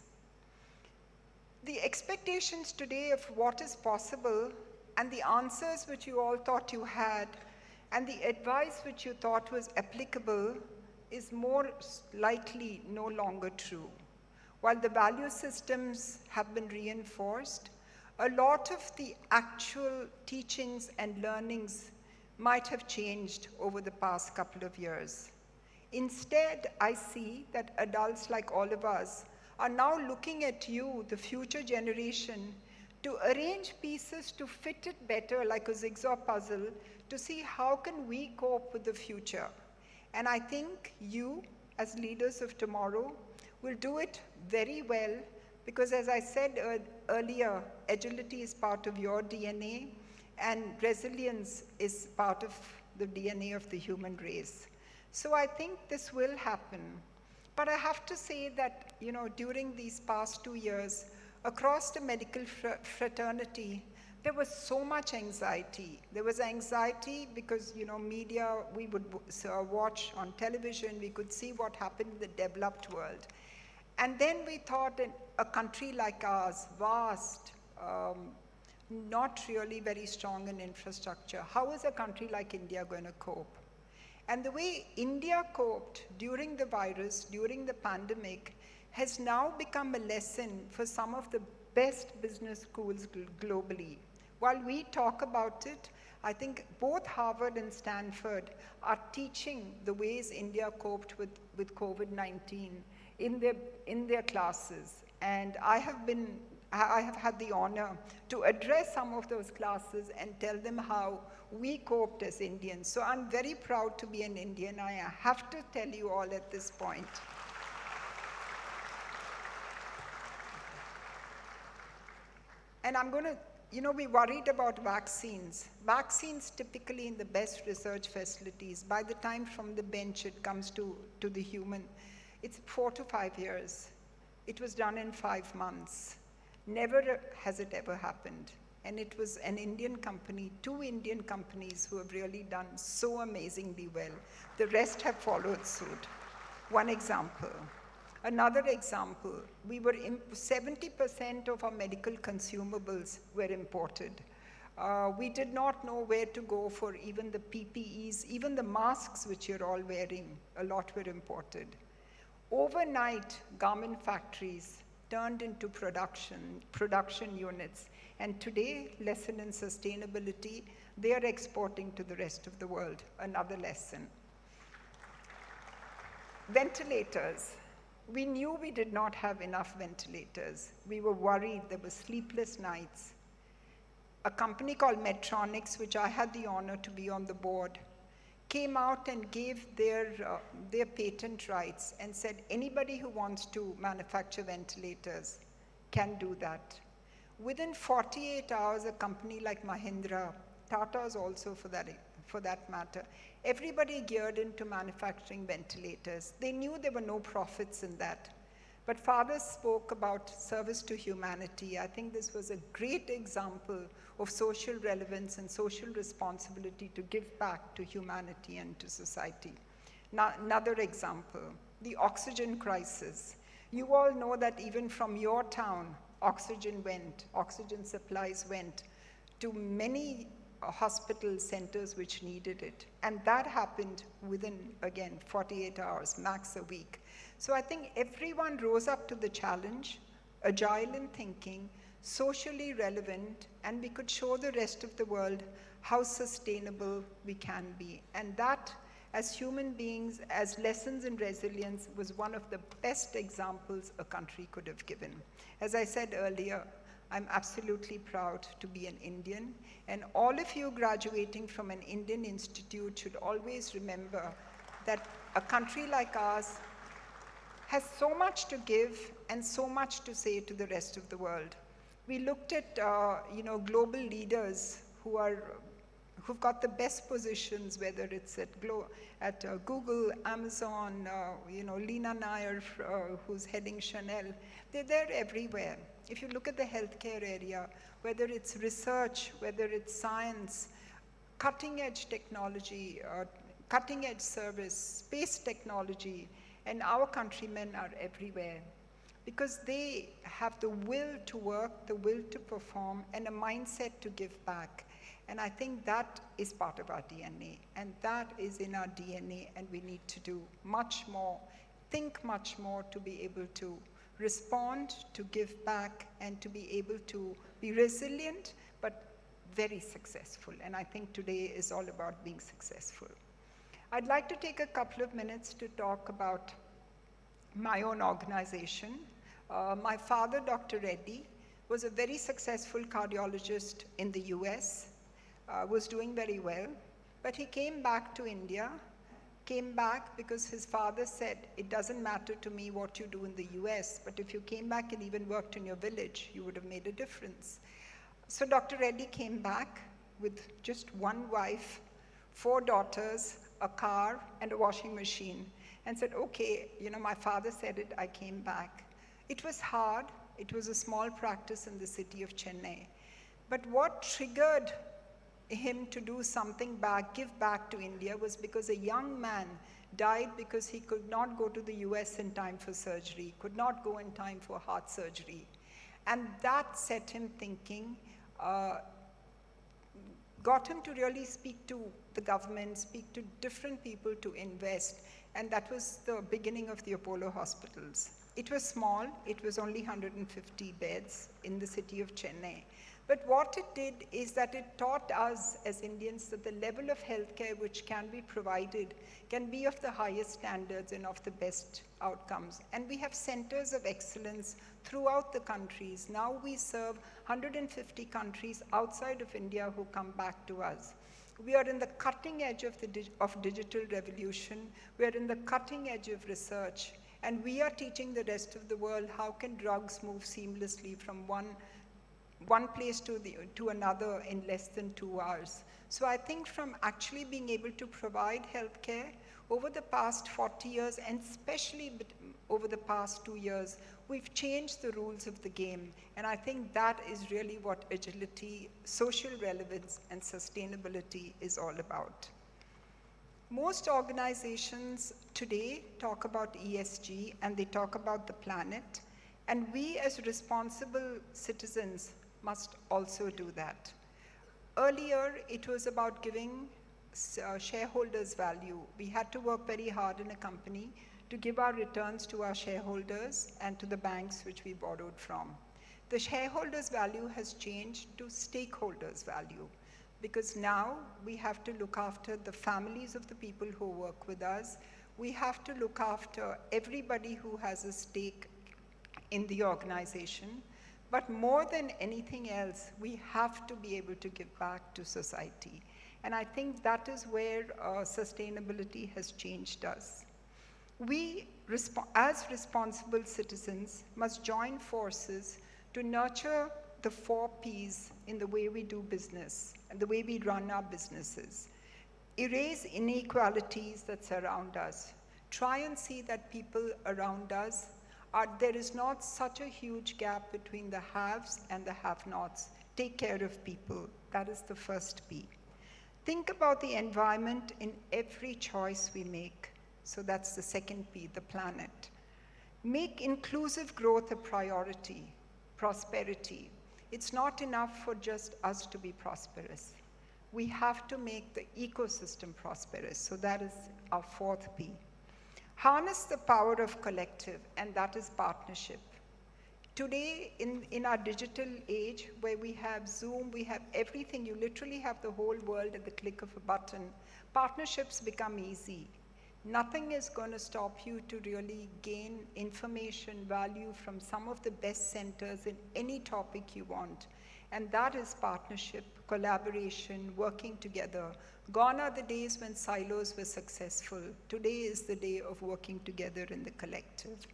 The expectations today of what is possible and the answers which you all thought you had and the advice which you thought was applicable is more likely no longer true. While the value systems have been reinforced, a lot of the actual teachings and learnings might have changed over the past couple of years. Instead, I see that adults like all of us are now looking at you, the future generation, to arrange pieces to fit it better like a jigsaw puzzle to see how can we cope with the future. And I think you, as leaders of tomorrow, will do it very well because, as I said earlier, agility is part of your DNA and resilience is part of the DNA of the human race. So I think this will happen. But I have to say that, during these past 2 years, across the medical fraternity, there was so much anxiety. There was anxiety because, media, we would watch on television, we could see what happened in the developed world. And then we thought that a country like ours, vast, not really very strong in infrastructure, how is a country like India going to cope? And the way India coped during the virus, during the pandemic, has now become a lesson for some of the best business schools globally. While we talk about it, I think both Harvard and Stanford are teaching the ways India coped with COVID-19 in their classes. And I have had the honor to address some of those classes and tell them how we coped as Indians. So I'm very proud to be an Indian. I have to tell you all at this point. And I'm going to, we worried about vaccines. Vaccines typically in the best research facilities, by the time from the bench it comes to the human, it's 4 to 5 years. It was done in 5 months. Never has it ever happened. And it was an Indian company, 2 Indian companies who have really done so amazingly well. The rest have followed suit. One example. Another example, 70% of our medical consumables were imported. We did not know where to go for even the PPEs, even the masks which you're all wearing, a lot were imported. Overnight, garment factories turned into production units. And today, lesson in sustainability, they are exporting to the rest of the world, another lesson. Ventilators. We knew we did not have enough ventilators. We were worried, there were sleepless nights. A company called Medtronics, which I had the honor to be on the board, came out and gave their patent rights and said anybody who wants to manufacture ventilators can do that. Within 48 hours, a company like Mahindra, Tata's also for that matter, everybody geared into manufacturing ventilators. They knew there were no profits in that. But fathers spoke about service to humanity. I think this was a great example of social relevance and social responsibility to give back to humanity and to society. Now, another example, the oxygen crisis. You all know that even from your town, oxygen supplies went to many hospital centers which needed it. And that happened within, again, 48 hours, max a week. So I think everyone rose up to the challenge, agile in thinking, socially relevant, and we could show the rest of the world how sustainable we can be. And that, as human beings, as lessons in resilience, was one of the best examples a country could have given. As I said earlier, I'm absolutely proud to be an Indian, and all of you graduating from an Indian institute should always remember that a country like ours has so much to give and so much to say to the rest of the world. We looked at global leaders who've got the best positions, whether it's at Google, Amazon, Lena Nair, who's heading Chanel. They're there everywhere. If you look at the healthcare area, whether it's research, whether it's science, cutting-edge technology, cutting-edge service, space technology, and our countrymen are everywhere because they have the will to work, the will to perform, and a mindset to give back. And I think that is part of our DNA, and that is in our DNA, and we need to do much more, think much more to be able to respond, to give back, and to be able to be resilient, but very successful. And I think today is all about being successful. I'd like to take a couple of minutes to talk about my own organization. My father, Dr. Reddy, was a very successful cardiologist in the US, was doing very well, but he came back to India, came back because his father said, it doesn't matter to me what you do in the US, but if you came back and even worked in your village, you would have made a difference. So Dr. Reddy came back with just one wife, 4 daughters, a car, and a washing machine, and said, okay, my father said it, I came back. It was hard. It was a small practice in the city of Chennai. But what triggered him to do something back, give back to India, was because a young man died because he could not go to the US in time for surgery, could not go in time for heart surgery. And that set him thinking, got him to really speak to the government, speak to different people to invest, and that was the beginning of the Apollo hospitals. It was small, it was only 150 beds in the city of Chennai. But what it did is that it taught us as Indians that the level of healthcare which can be provided can be of the highest standards and of the best outcomes. And we have centers of excellence throughout the countries. Now we serve 150 countries outside of India who come back to us. We are in the cutting edge of digital revolution. We are in the cutting edge of research. And we are teaching the rest of the world how can drugs move seamlessly from one place to another in less than 2 hours. So I think from actually being able to provide healthcare over the past 40 years, and especially over the past 2 years, we've changed the rules of the game. And I think that is really what agility, social relevance, and sustainability is all about. Most organizations today talk about ESG and they talk about the planet, and we as responsible citizens must also do that. Earlier, it was about giving shareholders value. We had to work very hard in a company to give our returns to our shareholders and to the banks which we borrowed from. The shareholders' value has changed to stakeholders' value, because now we have to look after the families of the people who work with us. We have to look after everybody who has a stake in the organization. But more than anything else, we have to be able to give back to society. And I think that is where sustainability has changed us. We, as responsible citizens, must join forces to nurture the 4 Ps in the way we do business and the way we run our businesses. Erase inequalities that surround us. Try and see that people around us There is not such a huge gap between the haves and the have-nots. Take care of people. That is the first P. Think about the environment in every choice we make. So that's the second P, the planet. Make inclusive growth a priority, prosperity. It's not enough for just us to be prosperous. We have to make the ecosystem prosperous. So that is our fourth P. Harness the power of collective, and that is partnership. Today, in our digital age, where we have Zoom, we have everything, you literally have the whole world at the click of a button, partnerships become easy. Nothing is going to stop you to really gain information, value from some of the best centers in any topic you want. And that is partnership, collaboration, working together. Gone are the days when silos were successful. Today is the day of working together in the collective.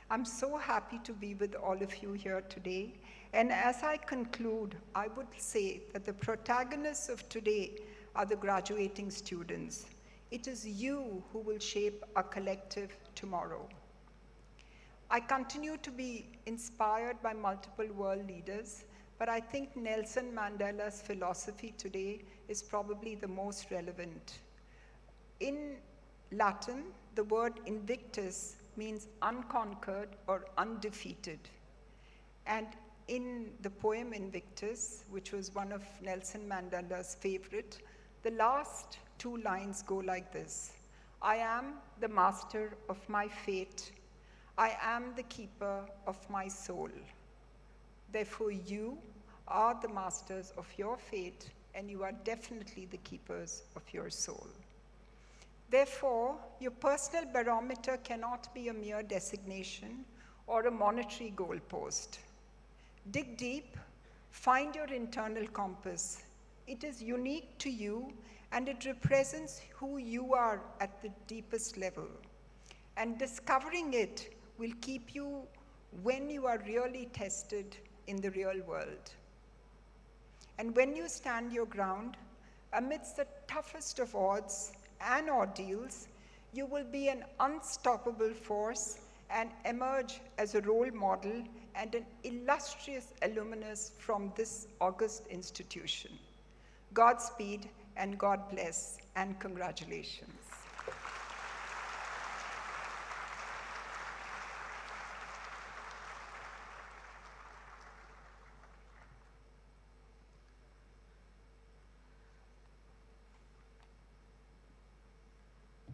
I'm so happy to be with all of you here today. And as I conclude, I would say that the protagonists of today are the graduating students. It is you who will shape a collective tomorrow. I continue to be inspired by multiple world leaders, but I think Nelson Mandela's philosophy today is probably the most relevant. In Latin, the word invictus means unconquered or undefeated. And in the poem Invictus, which was one of Nelson Mandela's favorite, the last two lines go like this: I am the master of my fate. I am the keeper of my soul. Therefore, you are the masters of your fate, and you are definitely the keepers of your soul. Therefore, your personal barometer cannot be a mere designation or a monetary goalpost. Dig deep, find your internal compass. It is unique to you, and it represents who you are at the deepest level. And discovering it will keep you when you are really tested in the real world. And when you stand your ground, amidst the toughest of odds and ordeals, you will be an unstoppable force and emerge as a role model and an illustrious alumnus from this august institution. Godspeed and God bless and congratulations.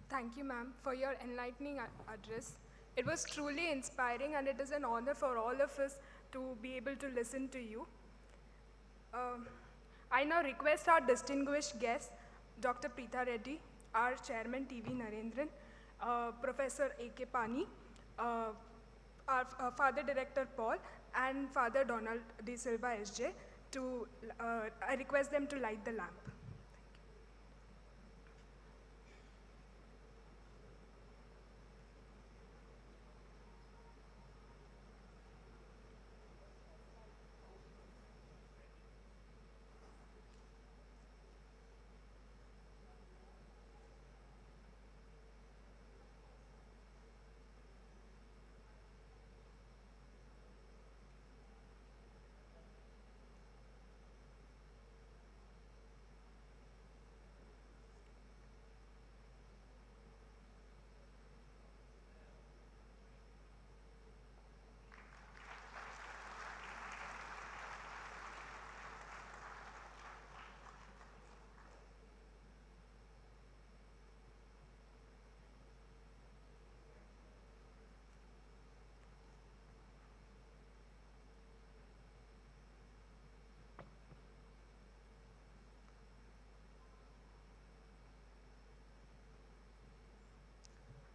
Thank you, ma'am, for your enlightening address. It was truly inspiring, and it is an honor for all of us to be able to listen to you. I now request our distinguished guest, Dr. Preetha Reddy, our Chairman TV Narendran, Professor A.K. Pani, our Father Director Paul, and Father Donald De Silva SJ. I request them to light the lamp.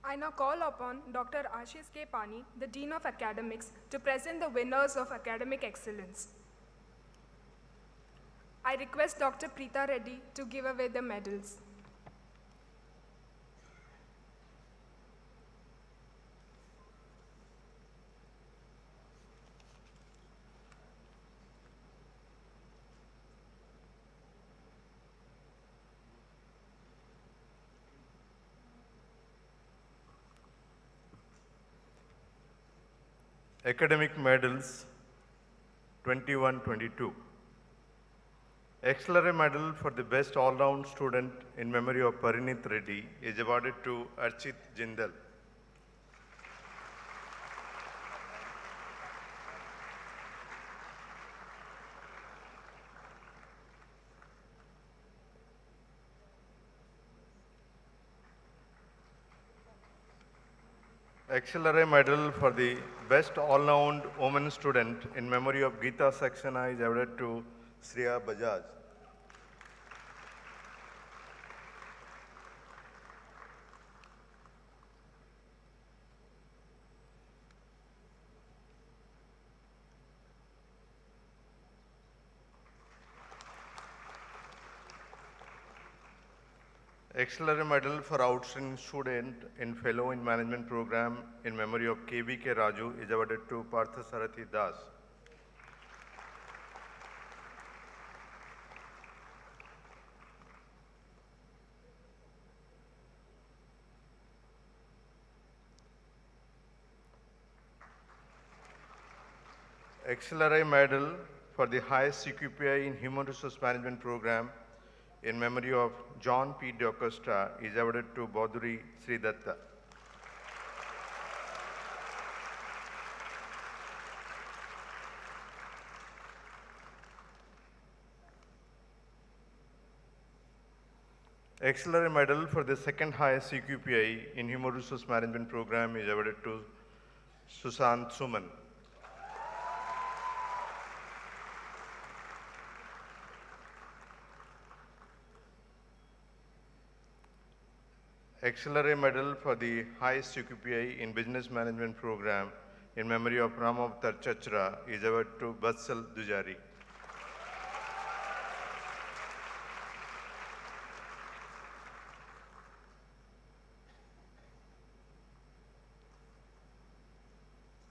I now call upon Dr. Ashish K. Pani, the Dean of Academics, to present the winners of academic excellence. I request Dr. Preetha Reddy to give away the medals.
Academic medals 21-22. XLRI medal for the best all-round student in memory of Parinit Reddy is awarded to Archit Jindal. XLRI medal for the best all-round woman student in memory of Geeta Saxena is awarded to Shreya Bajaj. XLRI medal for outstanding student in fellow in management program in memory of KVK Raju is awarded to Parthasarathi Das. XLRI medal for the highest CQPI in human resource management program in memory of John P. DeAcosta is awarded to Bauduri Sridatta. XLRI medal for the second highest CQPI in human resource management program is awarded to Susant Suman. XLRI medal for the highest CQPI in business management program in memory of Ramavatar Chachra is awarded to Batsal Dujari.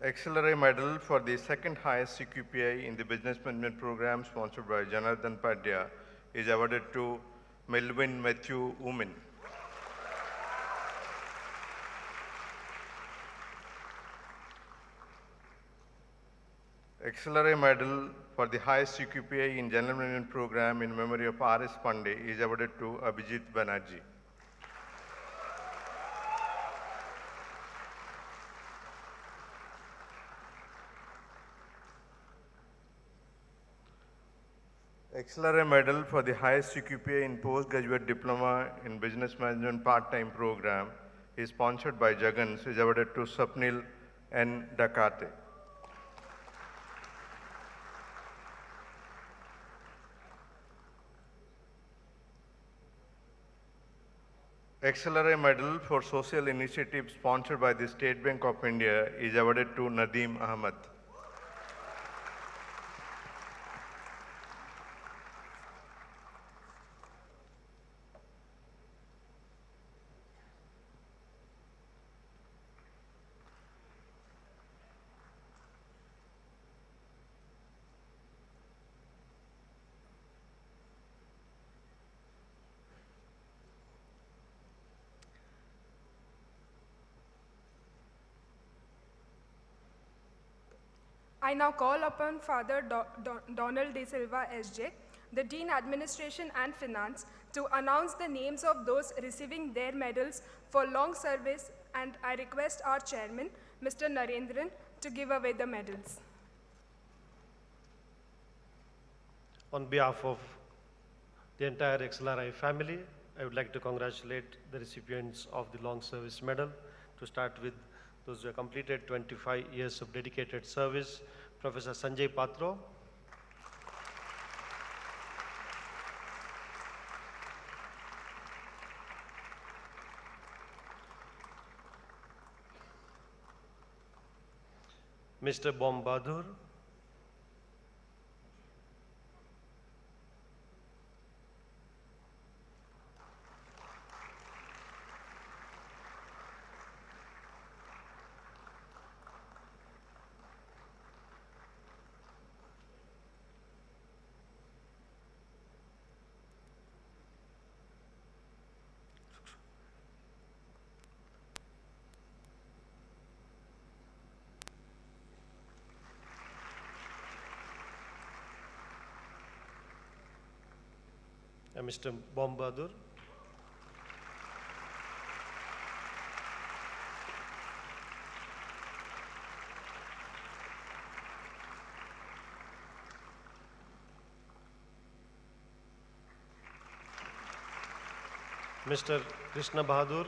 XLRI medal for the second highest CQPI in the business management program sponsored by Janardhan Padya is awarded to Melvin Matthew Umin. XLRI medal for the highest CQPI in general management program in memory of R.S. Pandey is awarded to Abhijit Banerjee. XLRI medal for the highest CQPI in postgraduate diploma in business management part-time program is sponsored by Jagans is awarded to Sapnil N. Dakate. XLRI medal for social initiative sponsored by the State Bank of India is awarded to Nadeem Ahmed.
I now call upon Father Donald De Silva, SJ, the Dean Administration and Finance, to announce the names of those receiving their medals for long service, and I request our Chairman, Mr. Narendran, to give away the medals.
On behalf of the entire XLRI family, I would like to congratulate the recipients of the Long Service Medal. To start with, those who have completed 25 years of dedicated service, Professor Sanjay Patro, Mr. Bombadur, Mr. Bombadur. Mr. Krishna Bahadur.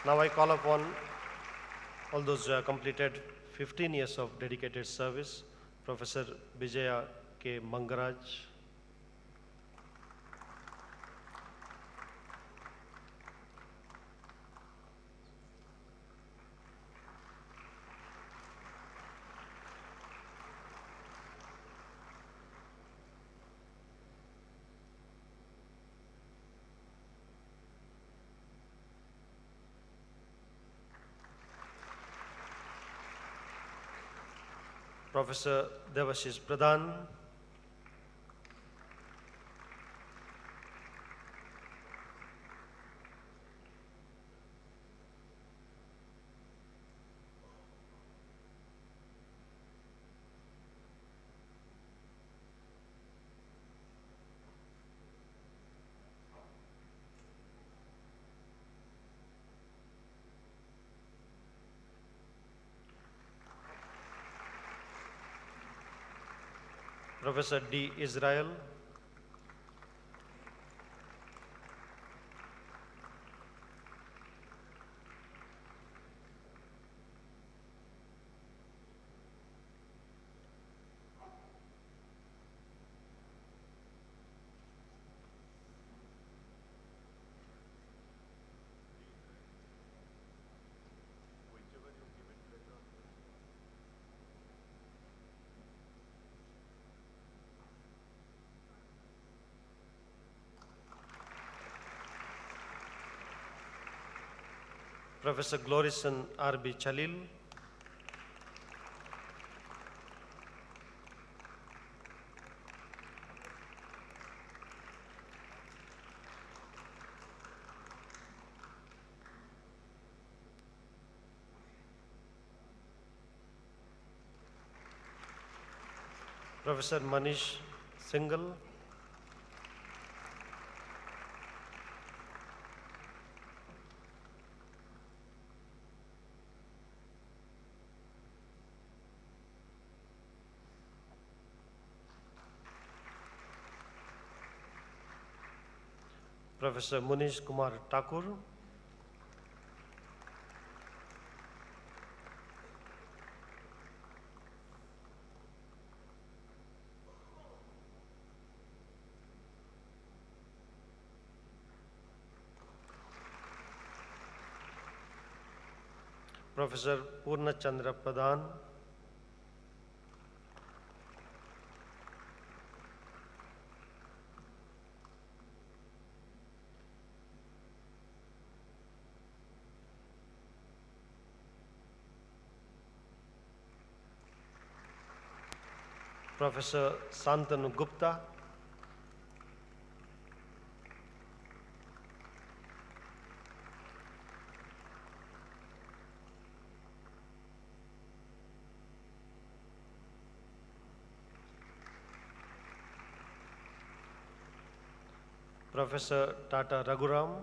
Now I call upon all those who have completed 15 years of dedicated service, Professor Vijaya K. Mangaraj. Professor Devashish Pradhan. Professor D. Israel. Professor Glorison R.B. Chalil. Professor Manish Singhal. Professor Munish Kumar Thakur. Professor Purna Chandra Pradhan. Professor Santanu Gupta. Professor Tata Raghuram.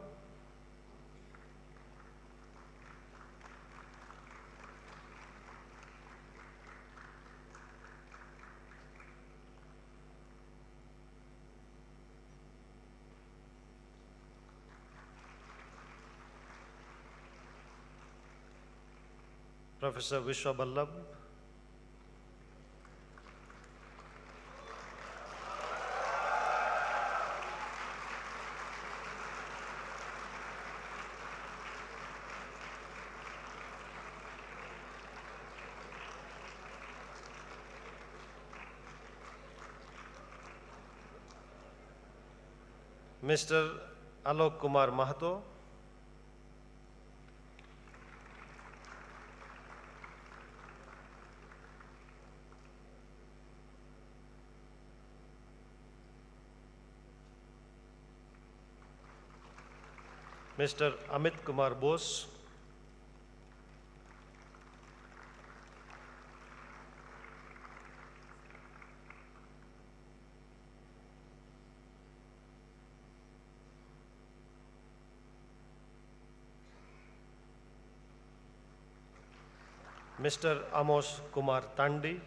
Professor Vishwa Ballabh. Mr. Alok Kumar Mahato, Mr. Amit Kumar Bose, Mr. Amos Kumar Tandi,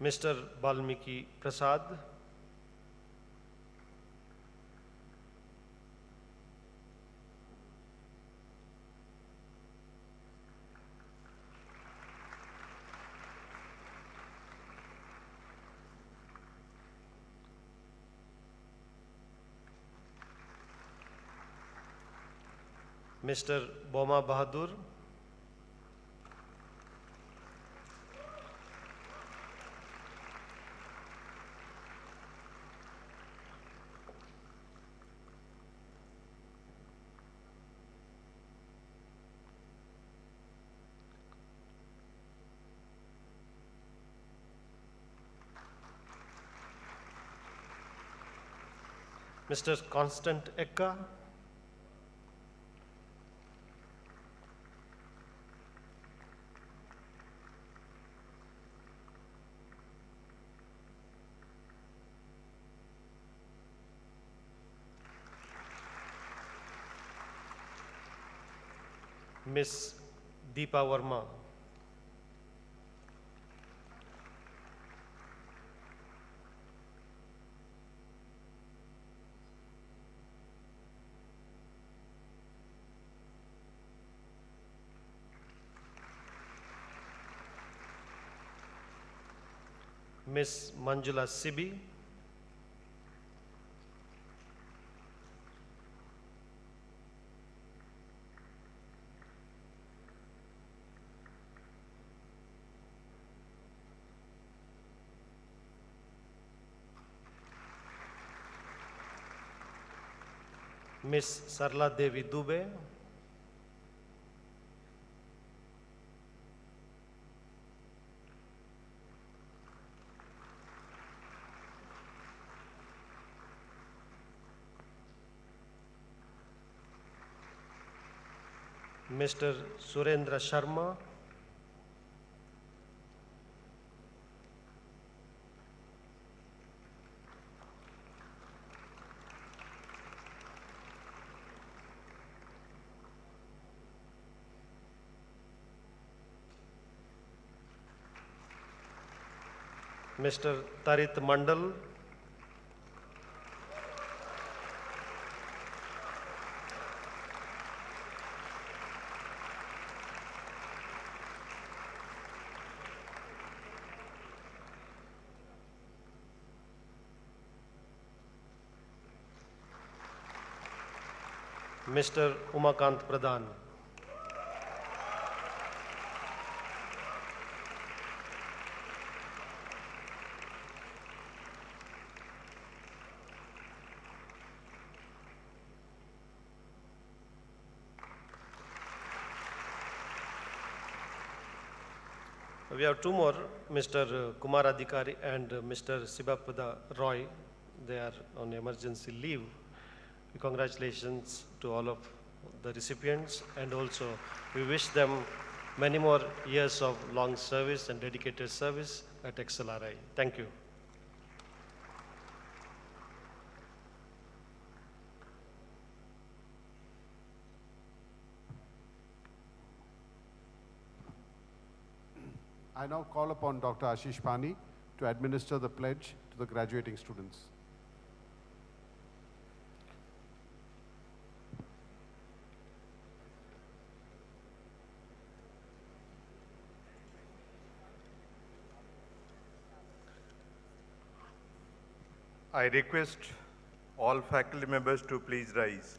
Mr. Balmiki Prasad, Mr. Boma Bahadur, Mr. Constant Ekka, Miss Deepa Verma, Miss Manjula Sibi, Miss Sarla Devi Dubey, Mr. Surendra Sharma, Mr. Tarit Mandal, Mr. Umakant Pradhan. We have two more, Mr. Kumar Adhikari and Mr. Sibapada Roy. They are on emergency leave. Congratulations to all of the recipients, and also we wish them many more years of long service and dedicated service at XLRI. Thank you.
I now call upon Dr. Ashish Pani to administer the pledge to the graduating students.
I request all faculty members to please rise.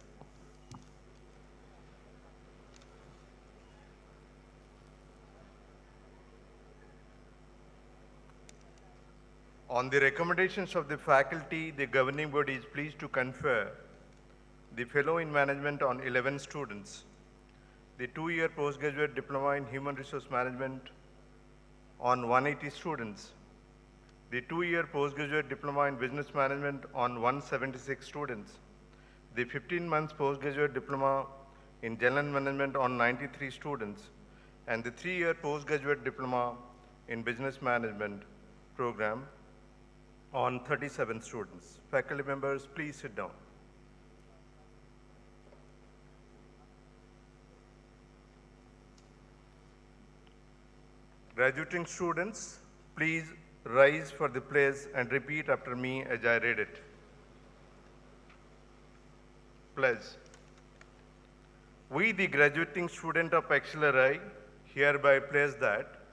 On the recommendations of the faculty, the governing body is pleased to confer the Fellow in Management on 11 students, the 2-year postgraduate diploma in Human Resource Management on 180 students, the 2-year postgraduate diploma in Business Management on 176 students, the 15 months postgraduate diploma in General Management on 93 students, and the 3-year postgraduate diploma in Business Management program on 37 students. Faculty members, please sit down. Graduating students, please rise for the pledge and repeat after me as I read it. Pledge. We, the graduating student of XLRI, hereby pledge that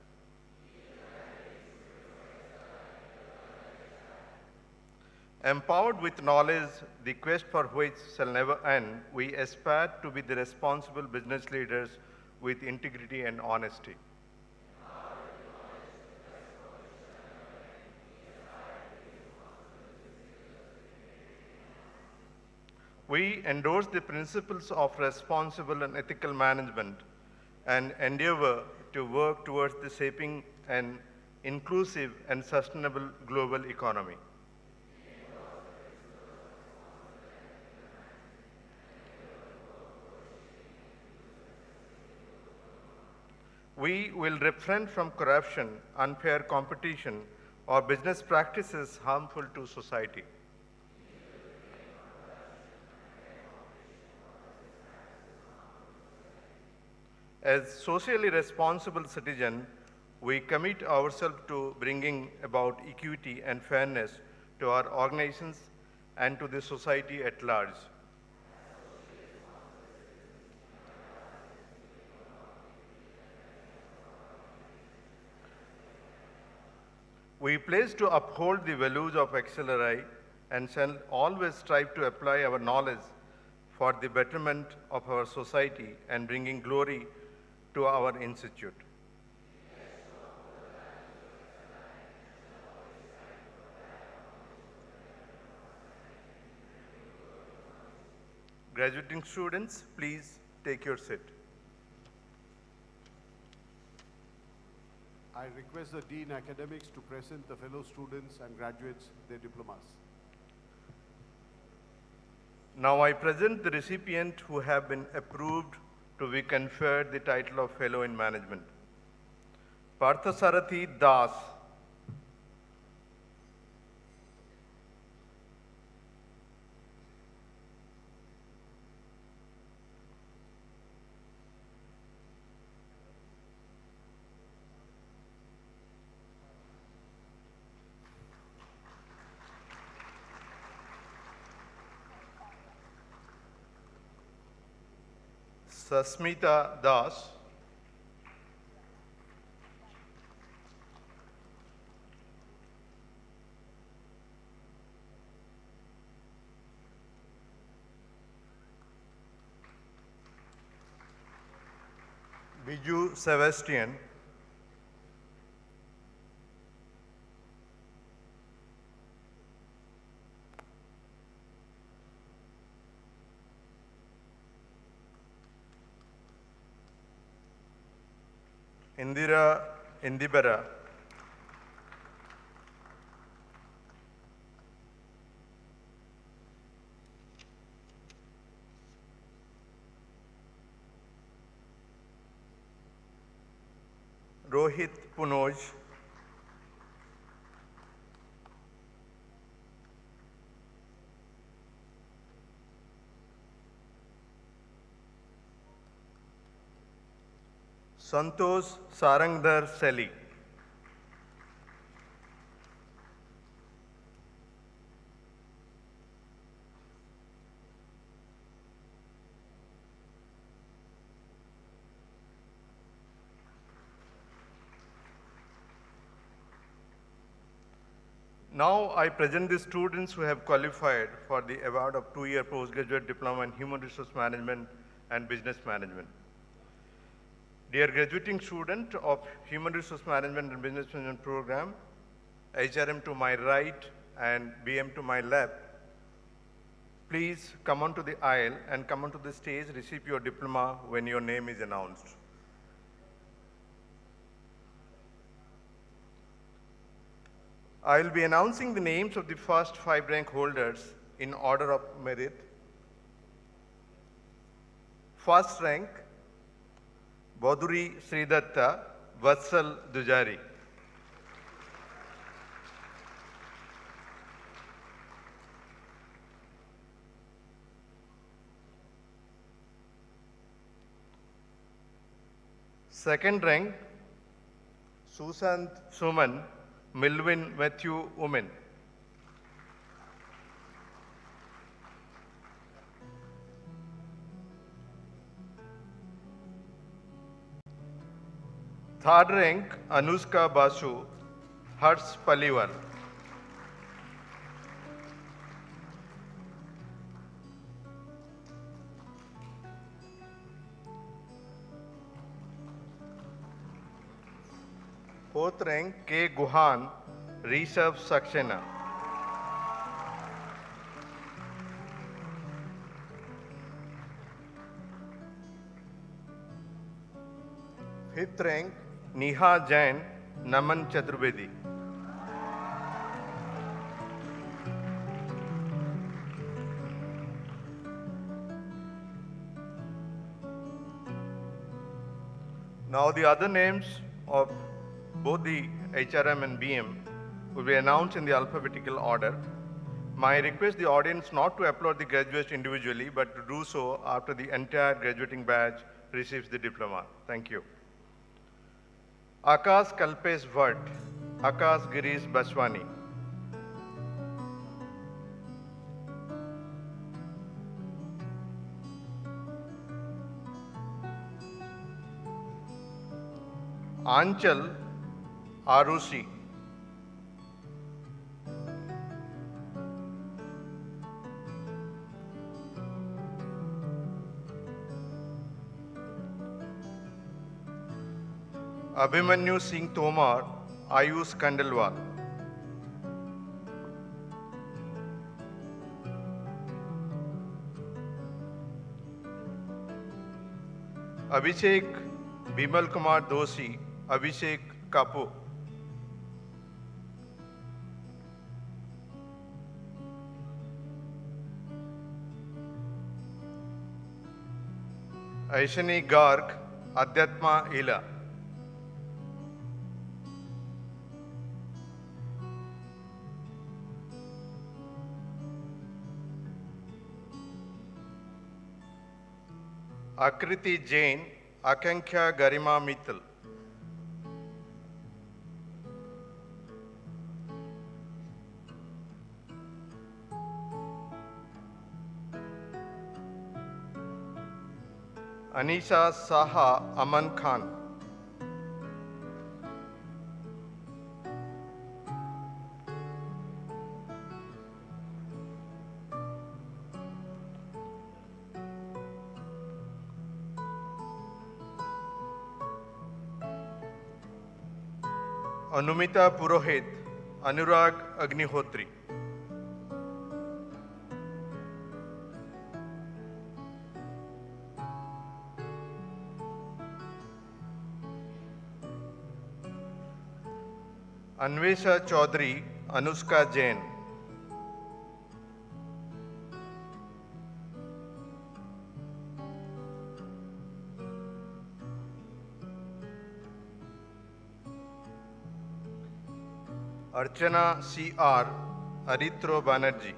empowered with knowledge, the quest for which shall never end, we aspire to be the responsible business leaders with integrity and honesty. We endorse the principles of responsible and ethical management and endeavor to work towards the shaping an inclusive and sustainable global economy. We will refrain from corruption, unfair competition, or business practices harmful to society. As socially responsible citizens, we commit ourselves to bringing about equity and fairness to our organizations and to the society at large. We pledge to uphold the values of XLRI and shall always strive to apply our knowledge for the betterment of our society and bringing glory to our institute. Graduating students, please take your seat.
I request the Dean Academics to present the fellow students and graduates their diplomas.
Now I present the recipient who have been approved to be conferred the title of Fellow in Management. Parthasarathi Das. Sasmita Das. Biju Sebastian. Indira Indibara. Rohit Punoj. Santosh Sarangdar Seli. Now I present the students who have qualified for the award of 2-year postgraduate diploma in Human Resource Management and Business Management. Dear graduating student of Human Resource Management and Business Management program, HRM to my right and BM to my left, please come onto the aisle and come onto the stage, receive your diploma when your name is announced. I will be announcing the names of the first 5 rank holders in order of merit. First rank, Baduri Sridatta, Vatsal Dujari. Second rank, Susant Suman, Milwin Matthew Women. Third rank, Anushka Basu, Harsh Paliwal. Fourth rank, K. Guhan, Rishabh Saxena. Fifth rank, Neha Jain, Naman Chaturvedi. Now the other names of both the HRM and BM will be announced in the alphabetical order. My request the audience not to applaud the graduates individually, but to do so after the entire graduating batch receives the diploma. Thank you. Akash Kalpesh Bhatt, Akash Girish Baswani. Anchal Arusi. Abhimanyu Singh Tomar, Ayush Kandelwal. Abhishek Bimal Kumar Doshi, Abhishek Kapoor. Aishani Garg, Adhyatma Ila. Akriti Jain, Akanksha Garima Mittal. Anisha Saha Aman Khan. Anumita Purohit, Anurag Agnihotri. Anvesha Chaudhary, Anushka Jain. Archana C.R., Aritro Banerjee.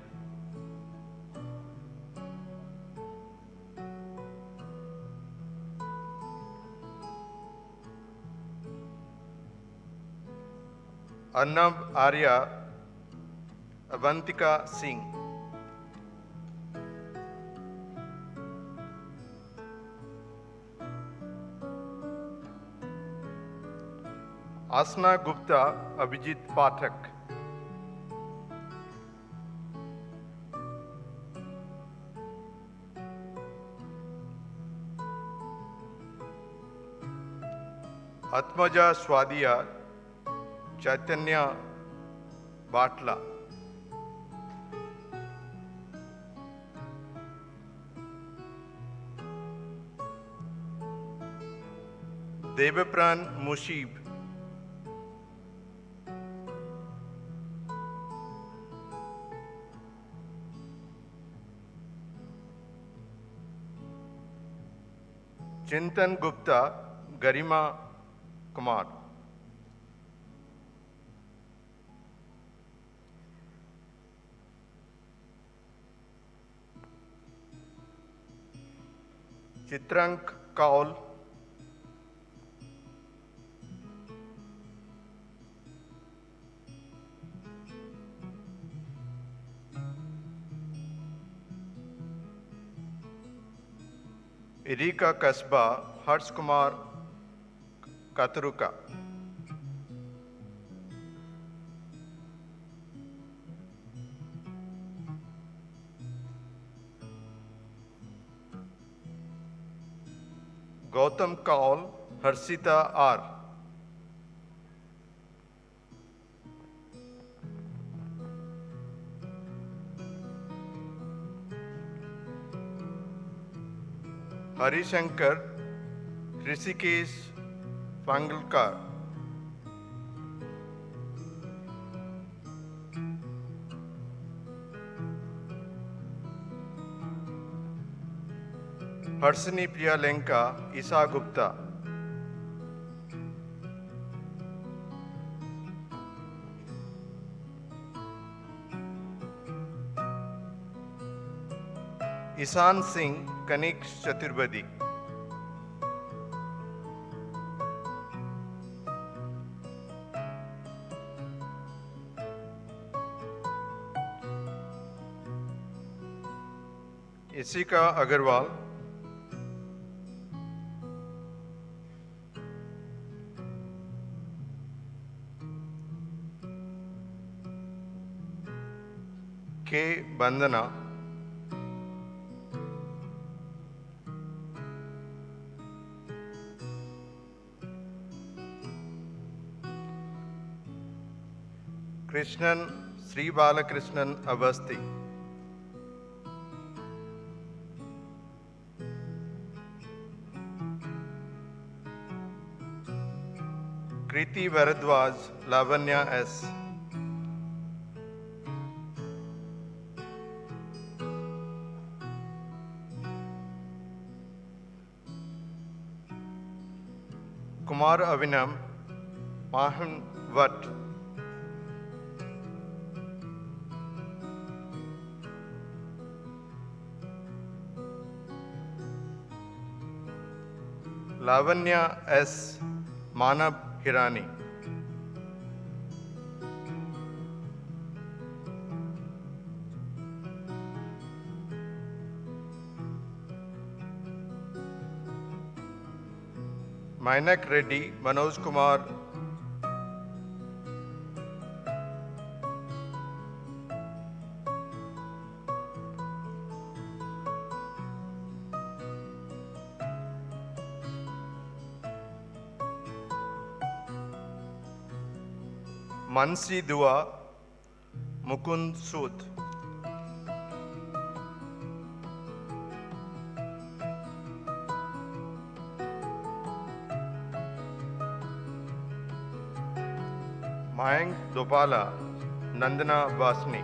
Arnab Arya, Avantika Singh. Asna Gupta, Abhijit Pathak. Atmaja Swadia Chaitanya Batla. Devapran Mushib. Chintan Gupta Garima Kumar. Chitrank Kaul. Irika Kasba Harsh Kumar Kataruka. Gautam Kaul Harsita R. Harishankar Rishikesh Pangalkar. Harshini Priya Lenka Isa Gupta. Isan Singh Kanik Chaturbedi. Isika Agarwal. K. Bandana. Krishnan Sri Balakrishnan Avasti. Kriti Varadwaj Lavanya S. Kumar Avinam Mahan Vat. Lavanya S. Manab Hirani. Mainak Reddy Manoj Kumar. Mansi Dua Mukund Sood. Mayank Dopala Nandana Basni.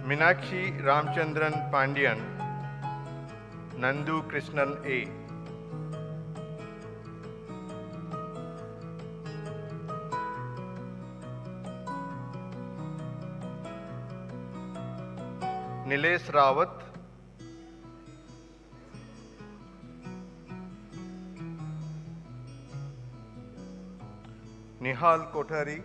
Minakshi Ramchandran Pandian Nandu Krishnan A. Nilesh Rawat. Nihal Kothari.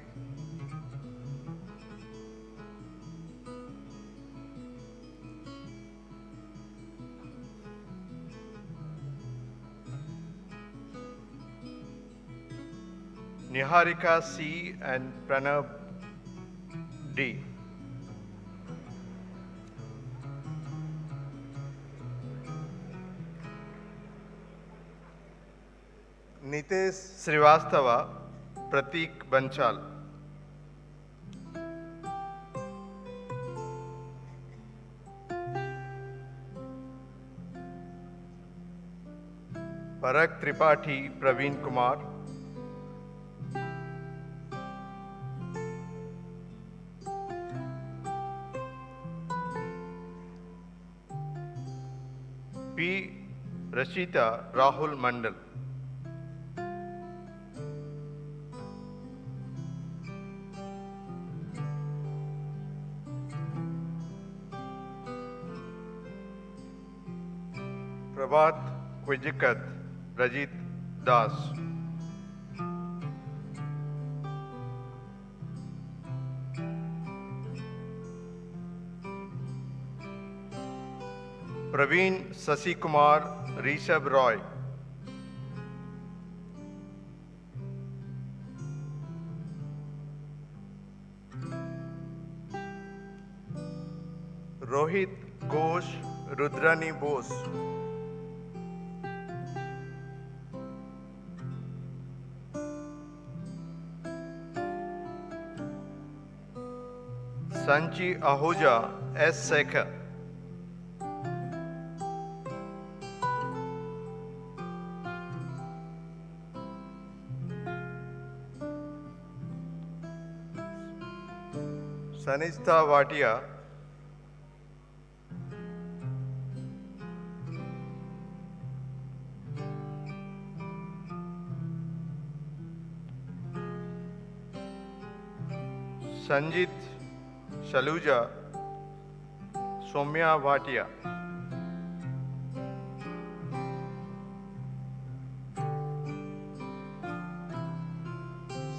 Niharika C. and Pranab D. Nitesh Srivastava, Pratik Banchal. Parag Tripathi, Praveen Kumar. P. Rashita Rahul Mandal. Prabhat Kwijikat Rajit Das. Praveen Sasi Kumar Rishabh Roy. Rohit Ghosh Rudrani Bose. Sanchi Ahuja S. Sekhar. Sanistha Vatia. Sanjit Shaluja Somya Bhatia.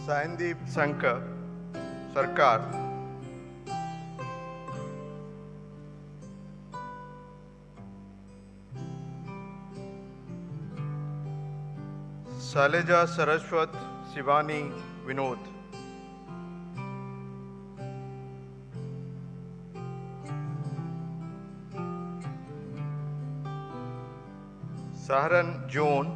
Sandeep Sankar Sarkar. Saleja Saraswat Shivani Vinod. Saharan Joan.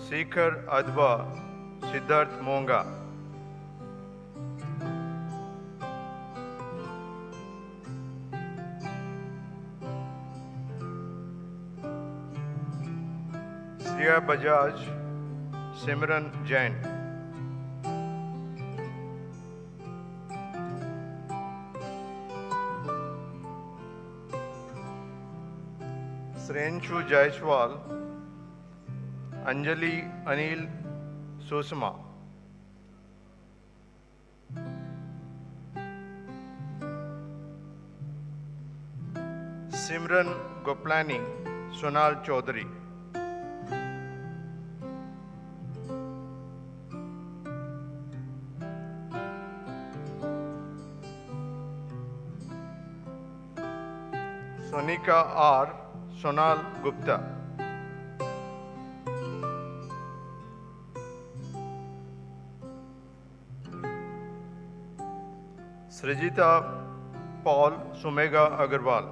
Sekhar Adva Siddharth Monga. Shreya Bajaj Simran Jain. Srenshu Jaiswal Anjali Anil Susma. Simran Goplani Sonal Chaudhary. Sonika R. Sonal Gupta. Srijita Paul Sumega Agarwal.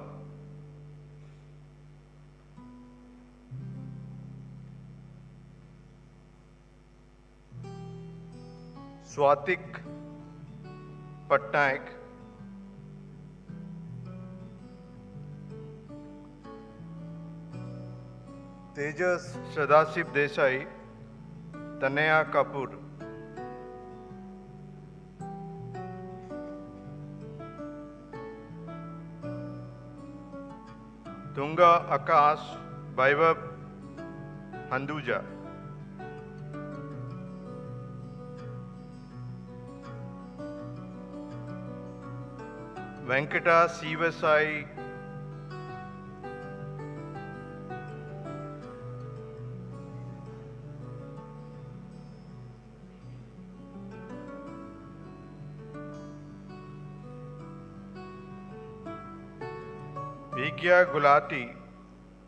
Swatik Patnaik. Tejas Shadasip Desai, Tanaya Kapoor. Tunga Akash Vaibhav Handuja. Venkata Sivasai Vigya Gulati,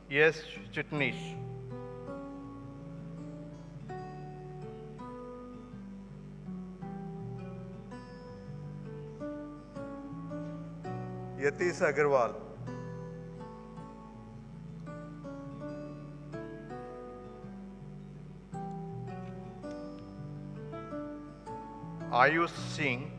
yes, Chitnish. Yatish Agarwal. Ayush Singh.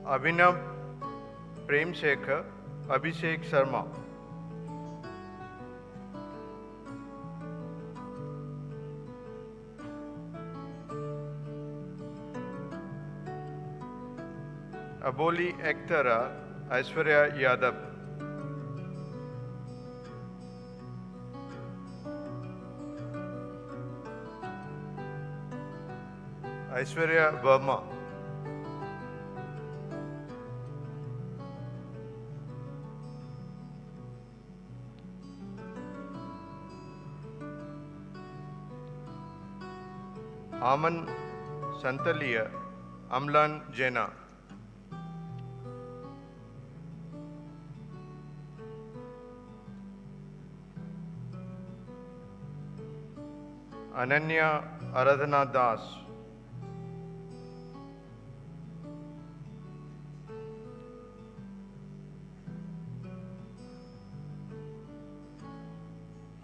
Abhinav Prem Shekhar, Abhishek Sharma. Aboli Ekhtara, Aishwarya Yadav. Aishwarya Verma. Aman Santalia, Amlan Jena. Ananya Aradhana Das.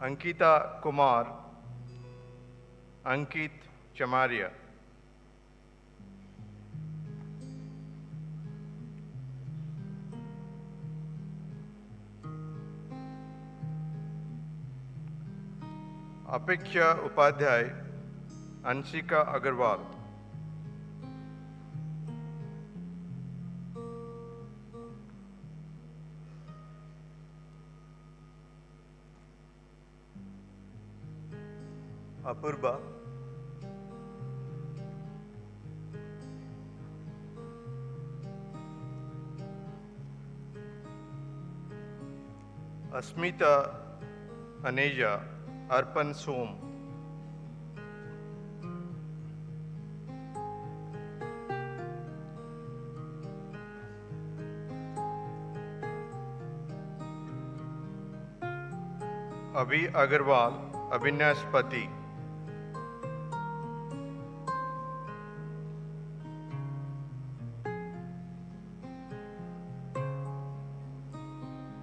Ankita Kumar, Ankit Chamaria. Apeksha Upadhyay, Anshika Agarwal. Apurba. Asmita Aneja, Arpan Som. Abhi Agarwal, Abhinaspati.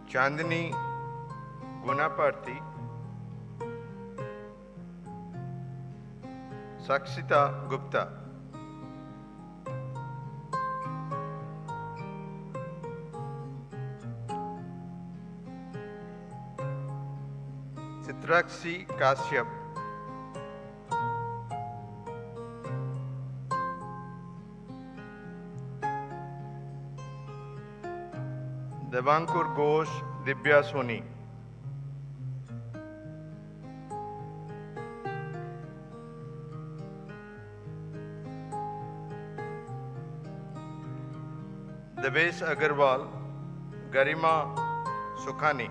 Chandni Gunaparthi. Sakshita Gupta. Chitrakshi Kashyap. Devankur Ghosh, Dibya Soni. Devesh Agarwal, Garima Sukhani.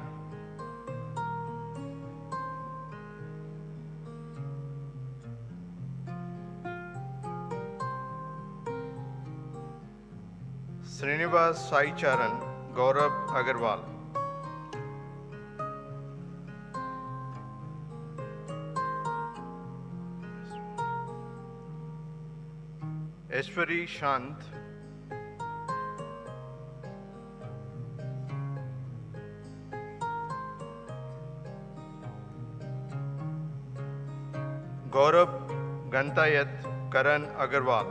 Srinivas Sai Charan, Gaurav Agarwal. Aishwari Shant. Gaurav Gantayat Karan Agarwal.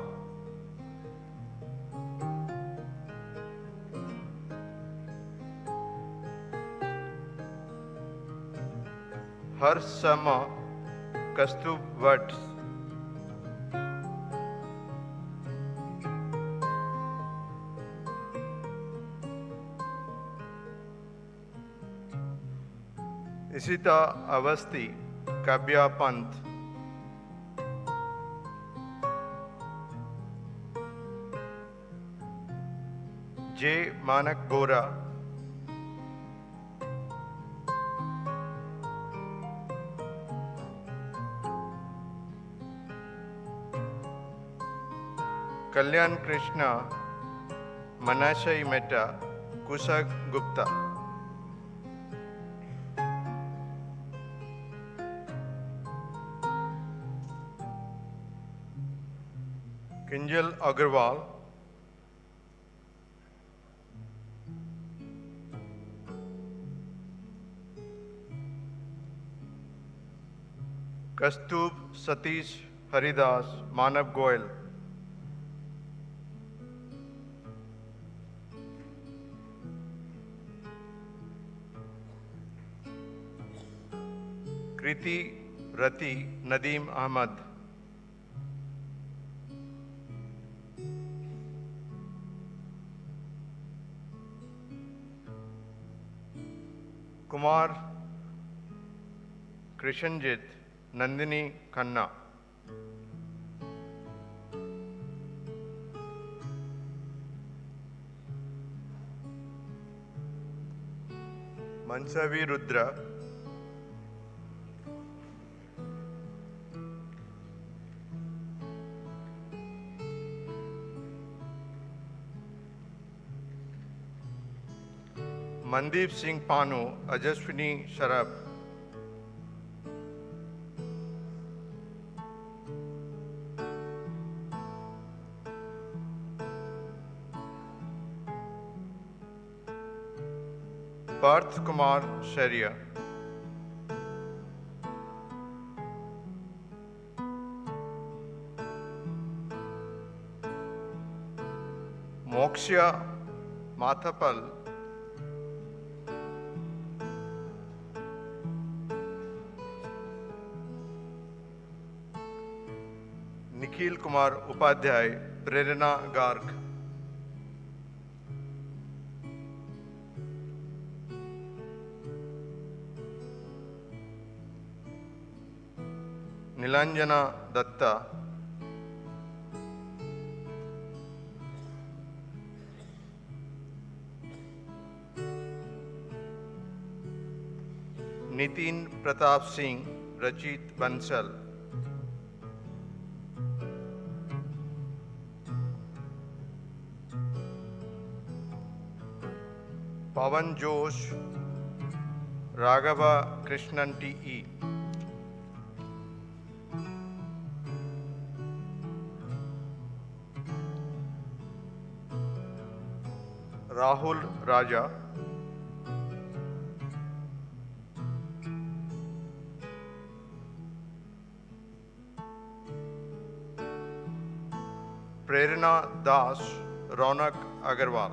Harsh Sama Kastub Vats. Isita Avasti Kabya Pant. J. Manak Bora. Kalyan Krishna, Manashai Mehta, Kusag Gupta. Kinjal Agarwal, Kastub Satish Haridas, Manav Goyal, Kriti Rati Nadeem Ahmad, Kumar Krishanjit Nandini Khanna, Mansavi Rudra, Mandeep Singh Panu, Ajaswini Sharab, Parth Kumar Sharia, Moksha Mathapal, Nikhil Kumar Upadhyay, Prerana Garg, Nilanjana Datta, Nitin Pratap Singh, Rachit Bansal, Pavan Josh, Raghava Krishnan T.E., Rahul Raja, Prerana Das, Ronak Agarwal,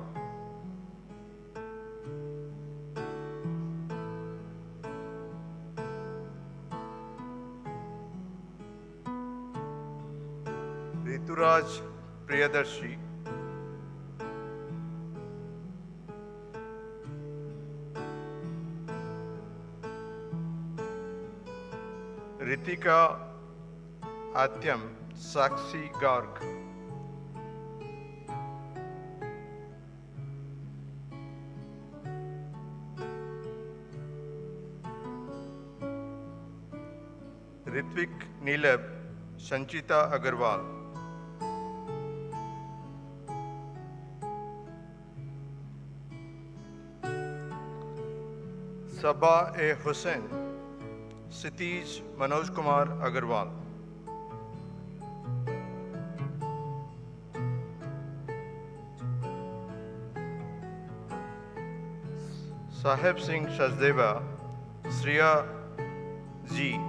Rituraj Priyadarshi, Ritika Atyam Sakshi Garg, Ritvik Neelab, Sanchita Agarwal, Sabah A. Hussain, Sitish Manoj Kumar Agarwal, Sahib Singh Shasdeva, Sriya G,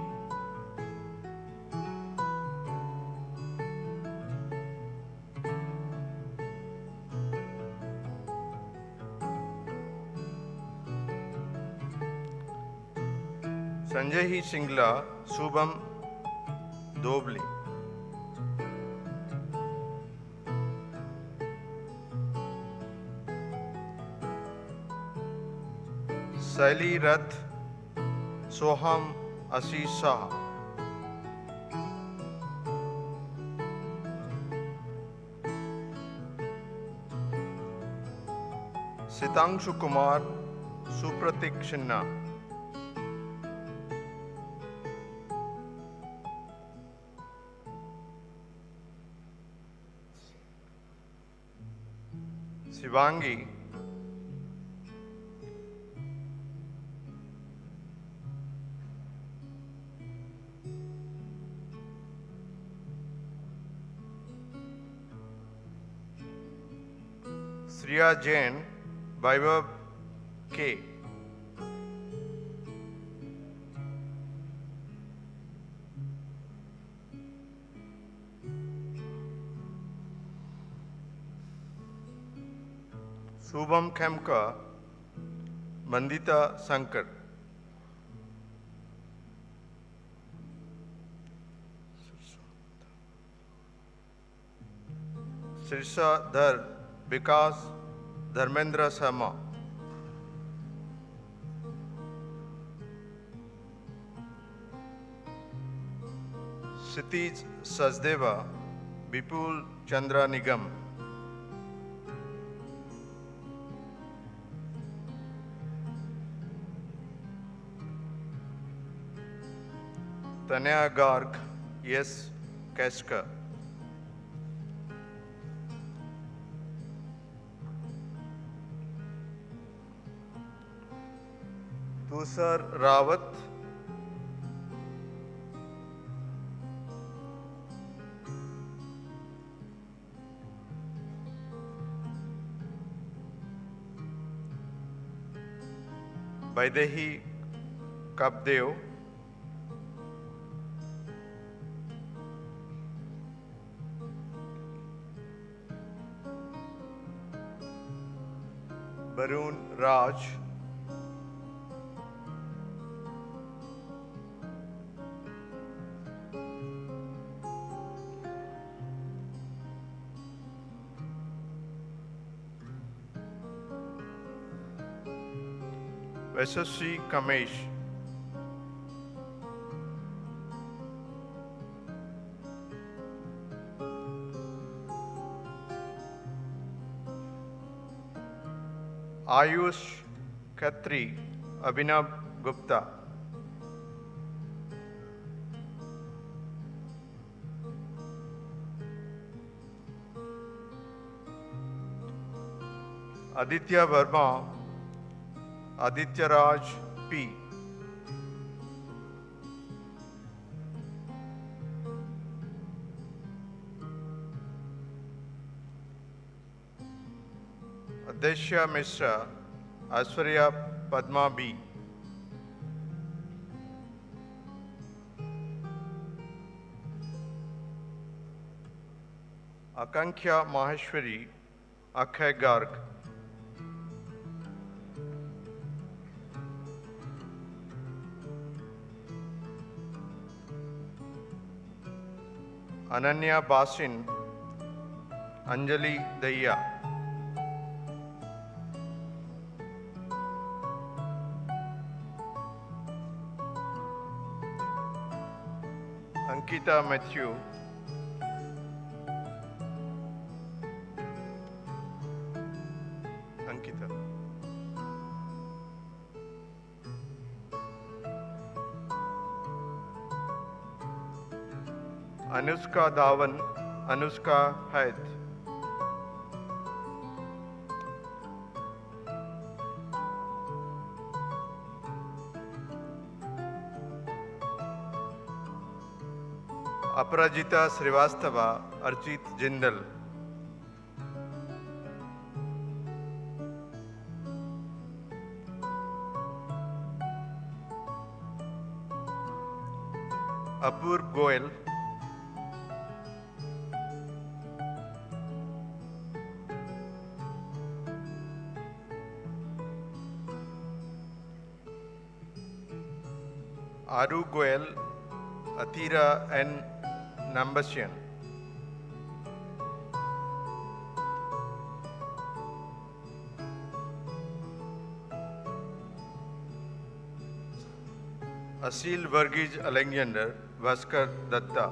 Sanjay Singla, Subham Dobli, Saili Rath, Soham Ashish Shah, Sitangshu Kumar, Supratik Shinna, Shivangi, Priya Jain, Vaibhav K. Subham Khemka, Mandita Sankar. Sirsa Dhar, Vikas Dharmendra Sama. Sitij Sasdeva, Vipul Chandra Nigam. Tanya Garg, yes, Keska. Tusar Rawat, Vaidehi Kapdeo, Barun Raj, Vasasri Kamesh, Ayush Khatri, Abhinav Gupta. Aditya Verma, Aditya Raj P. Adesha Mishra, Aswarya Padma B. Akankhya Maheshwari, Akhay Garg. Ananya Basin, Anjali Daya. Ankita Matthew, Ankita. Anushka Dhawan, Anushka Haid. Aparajita Srivastava, Archit Jindal. Apur Goel, Aru Goel, Atira N. Nambasian. Asil Varghese Alexander, Vaskar Datta.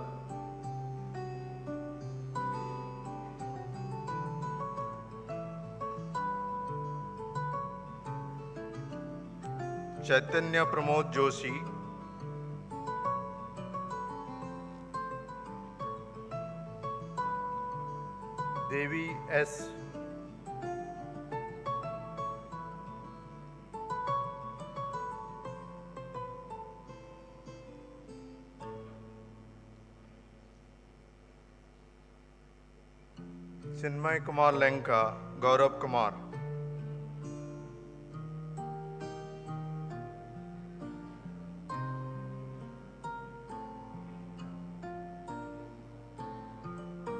Chaitanya Pramod Joshi, Devi S. Chinmay Kumar Lenka, Gaurav Kumar.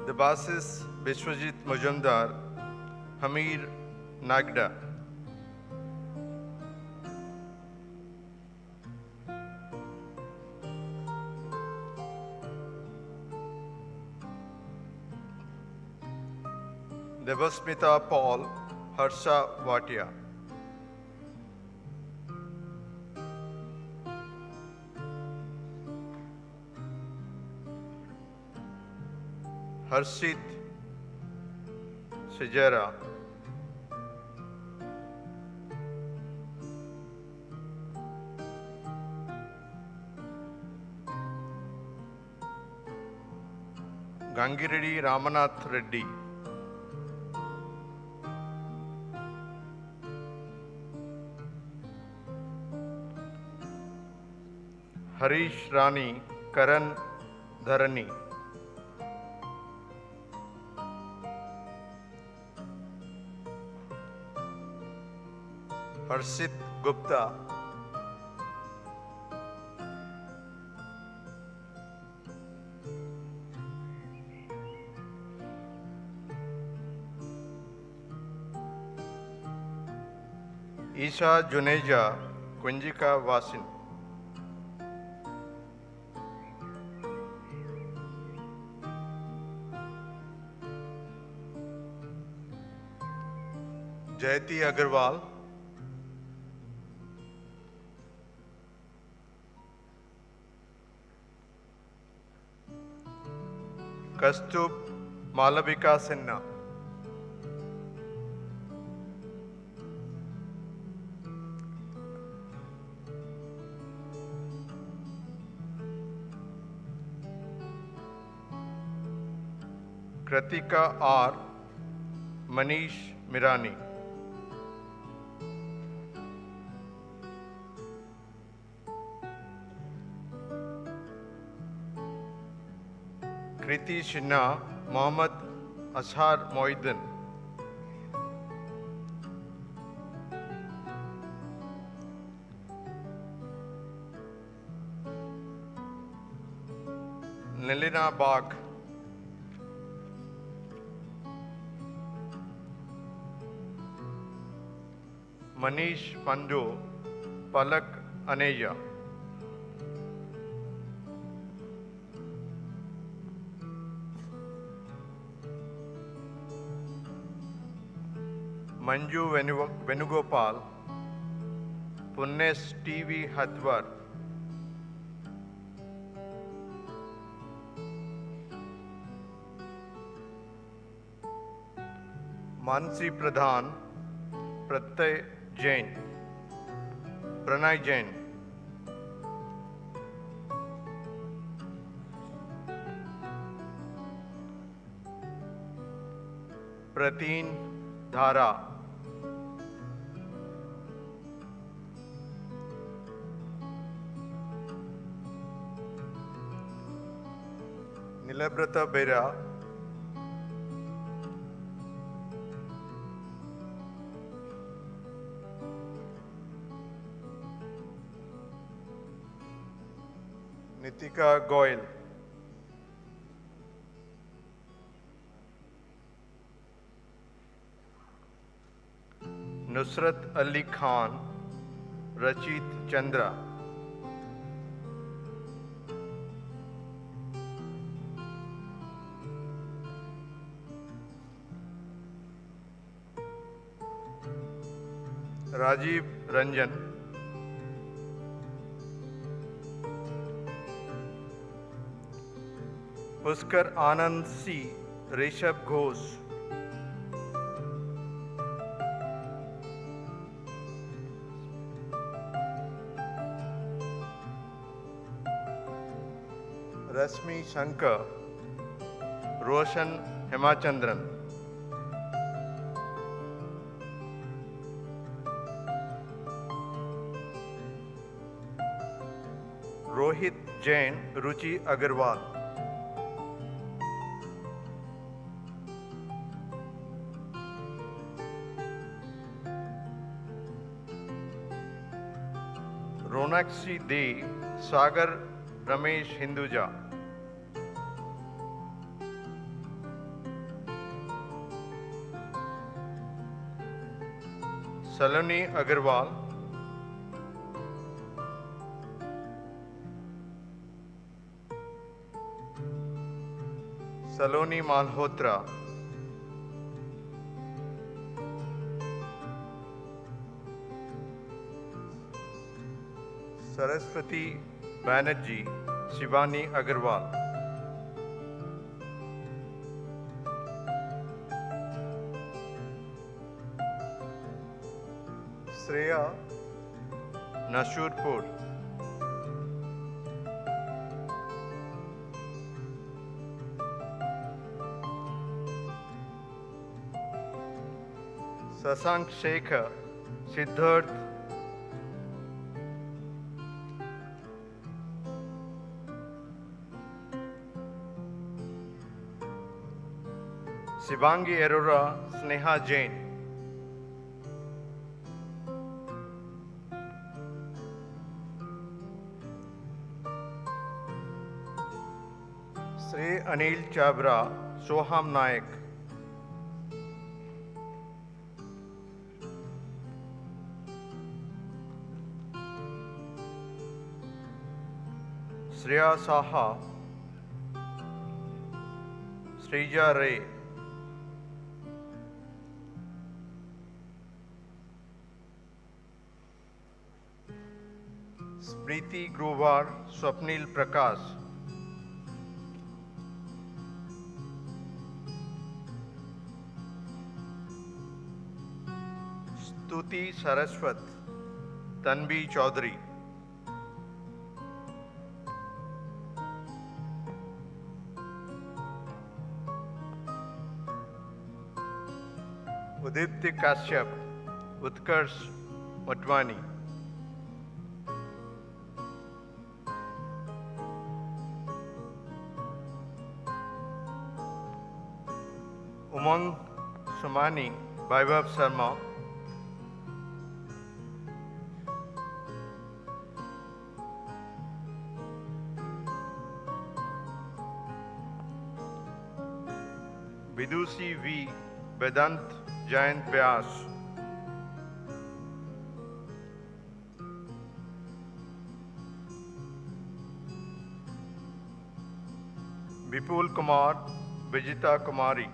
Debasis Vishwajit Majumdar, Hamir Nagda. Devasmita Paul, Harsha Vatia. Harshit Sejera. Gangireddy Ramanath Reddy. Harish Rani, Karan Dharani. Harshit Gupta. Isha Juneja, Kunjika Vasin. Jayati Agarwal. Kastub Malavika Sinha. Kritika R. Manish Mirani. Kriti Shinna, Mohammad Ashar Moiddin. Nilina Bag. Manish Panjo, Palak Aneja. Manju Venugopal, Punnes TV Hatwar. Mansi Pradhan, Pratyay Jain, Pranay Jain. Prateen Dhara. Nilabrata Bera. Nitika Goyal. Nusrat Ali Khan, Rachit Chandra. Rajiv Ranjan. Puskar Anand C. Rishabh Ghosh. Rasmi Shankar. Roshan Hemachandran. Rohit Jain, Ruchi Agarwal. Sonakshi De, Sagar Ramesh Hinduja. Saloni Agarwal. Saloni Malhotra. Saraswati Banerjee, Shivani Agarwal. Shreya Nashurpur. Sasank Shekhar, Siddharth Shivangi Arora, Sneha Jain. Sri Anil Chabra, Soham Naik. Shreya Saha, Srija Ray. Smriti Grovar, Swapnil Prakash. Stuti Saraswat, Tanvi Chaudhary. Udipti Kashyap, Utkarsh Matwani. Umang Sumani, Vaibhav Sharma. Vidushi V, Vedant Jayant Vyas. Vipul Kumar, Vijita Kumari.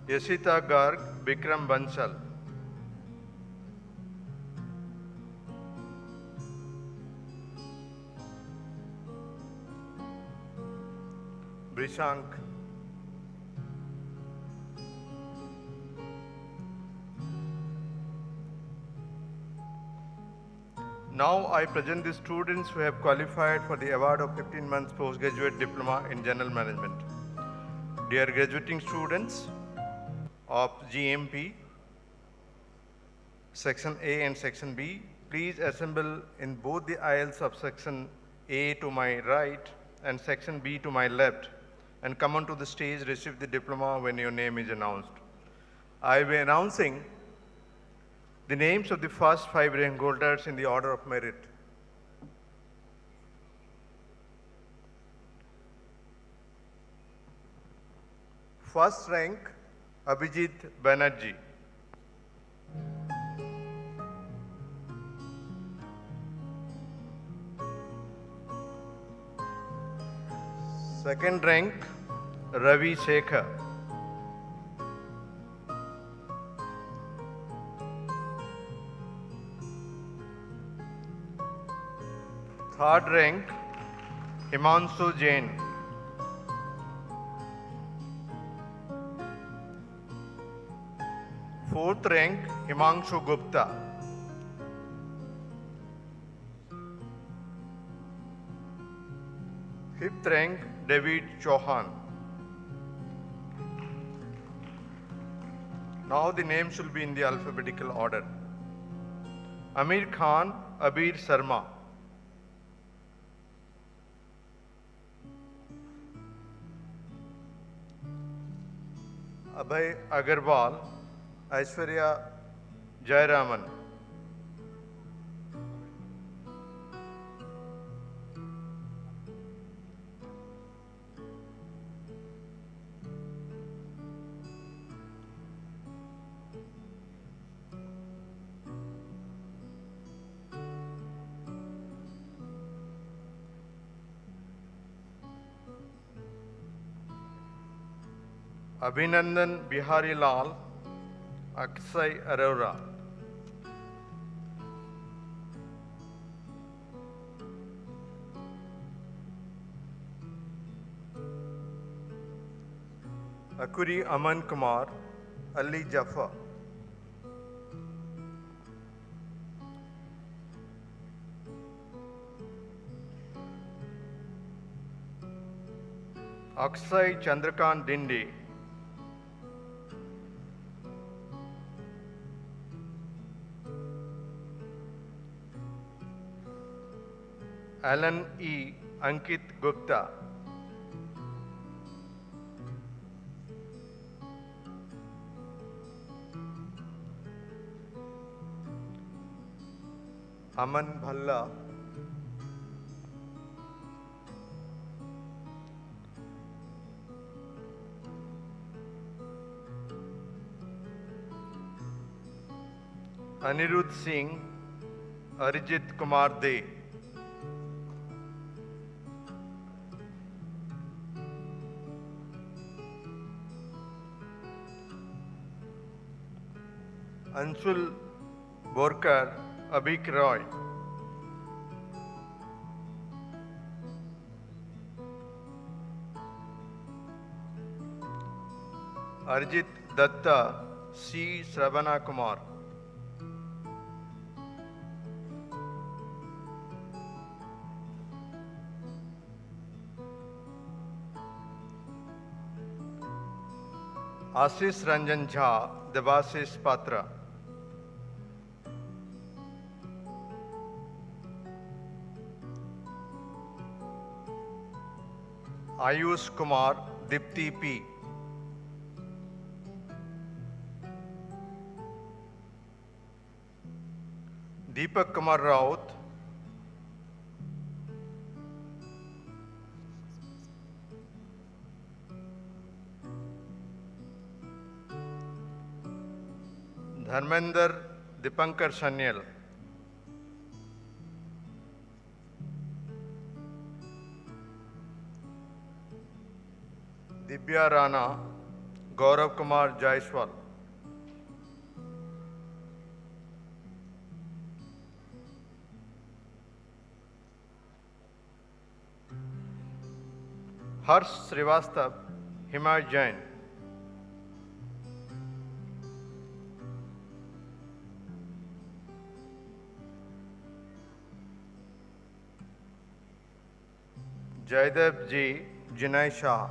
Yasita Garg, Vikram Bansal. Brishank. Now I present the students who have qualified for the award of 15 months postgraduate diploma in general management. Dear graduating students of GMP, Section A and Section B, please assemble in both the aisles of Section A to my right and Section B to my left and come onto the stage, receive the diploma when your name is announced. I will be announcing the names of the first 5 rank holders in the order of merit. First rank, Abhijit Banerjee. Second rank, Ravi Shekhar. Third rank, Himanshu Jain. Fourth rank, Himanshu Gupta. Fifth rank, David Chauhan. Now the names will be in the alphabetical order. Amir Khan, Abir Sharma. Abhay Agarwal, Aishwarya Jayaraman. Abhinandan Bihari Lal, Akshay Arora. Akuri Aman Kumar, Ali Jaffa. Akshay Chandrakant Dindi. Alan E. Ankit Gupta. Aman Bhalla. Anirudh Singh, Arijit Kumar De. Anshul Borkar, Abhik Roy. Arjit Datta, C. Sravana Kumar. Ashish Ranjan Jha, Devashish Patra. Ayush Kumar, Dipti P. Deepak Kumar Raut. Dharmender Dipankar Sanyal. Dibya Rana, Gaurav Kumar Jaiswal. Harsh Srivastav, Himay Jain. Jaidev Ji, Jinay Shah.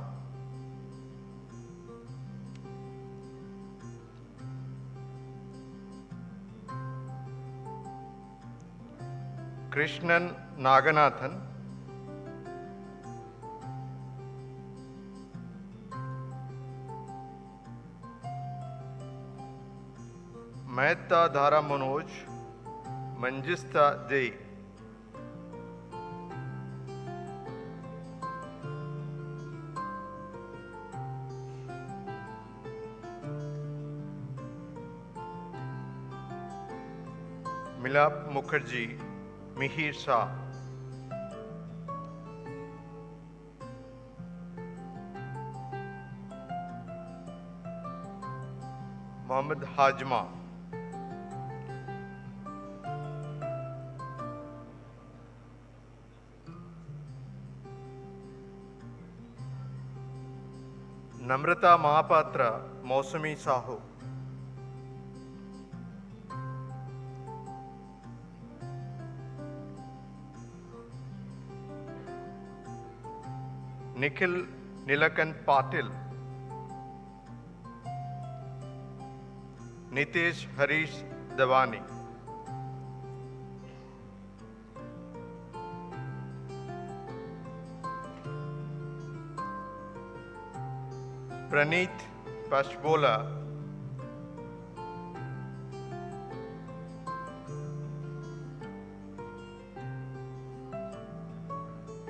Krishnan Naganathan. Mehta Dhara Manoj, Manjista Dei. Milap Mukherjee, Mihir Shah. Mohammad Hajma. Namrata Mahapatra, Mausami Sahu. Nikhil Nilakant Patil. Nitesh Harish Devani. Praneeth Pashbola,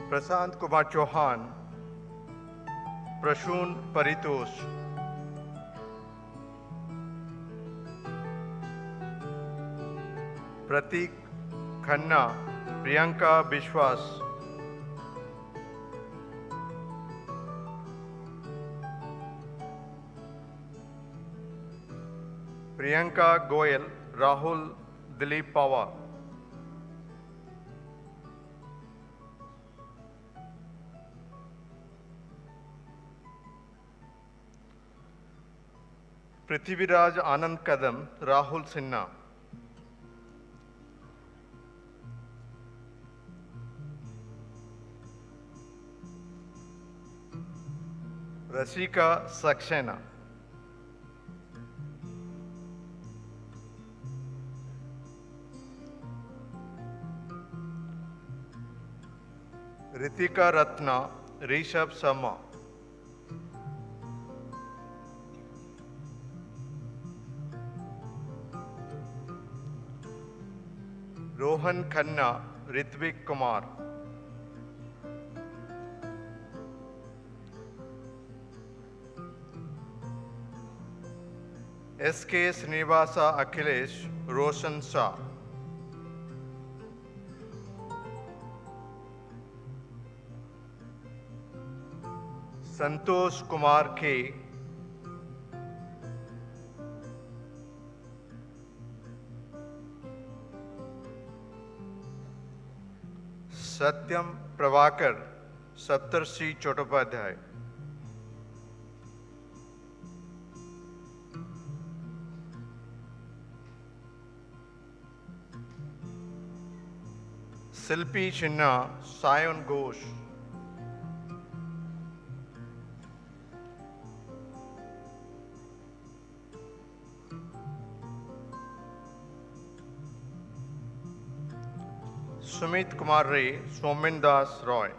Prasant Kumar Chauhan, Prashun Paritosh, Pratik Khanna, Priyanka Bishwas, Priyanka Goyal, Rahul Dilip Pawar, Prithviraj Anand Kadam, Rahul Sinha, Rasika Saxena, Ritika Ratna, Rishabh Sama, Rohan Khanna, Ritvik Kumar, SK Srinivasa Akhilesh, Roshan Shah, Santosh Kumar K, Satyam Pravakar, Saptarshi Chotopadhyay, Silpi Chinna, Sayon Ghosh, Sumit Kumar Ray, Somin Das Roy,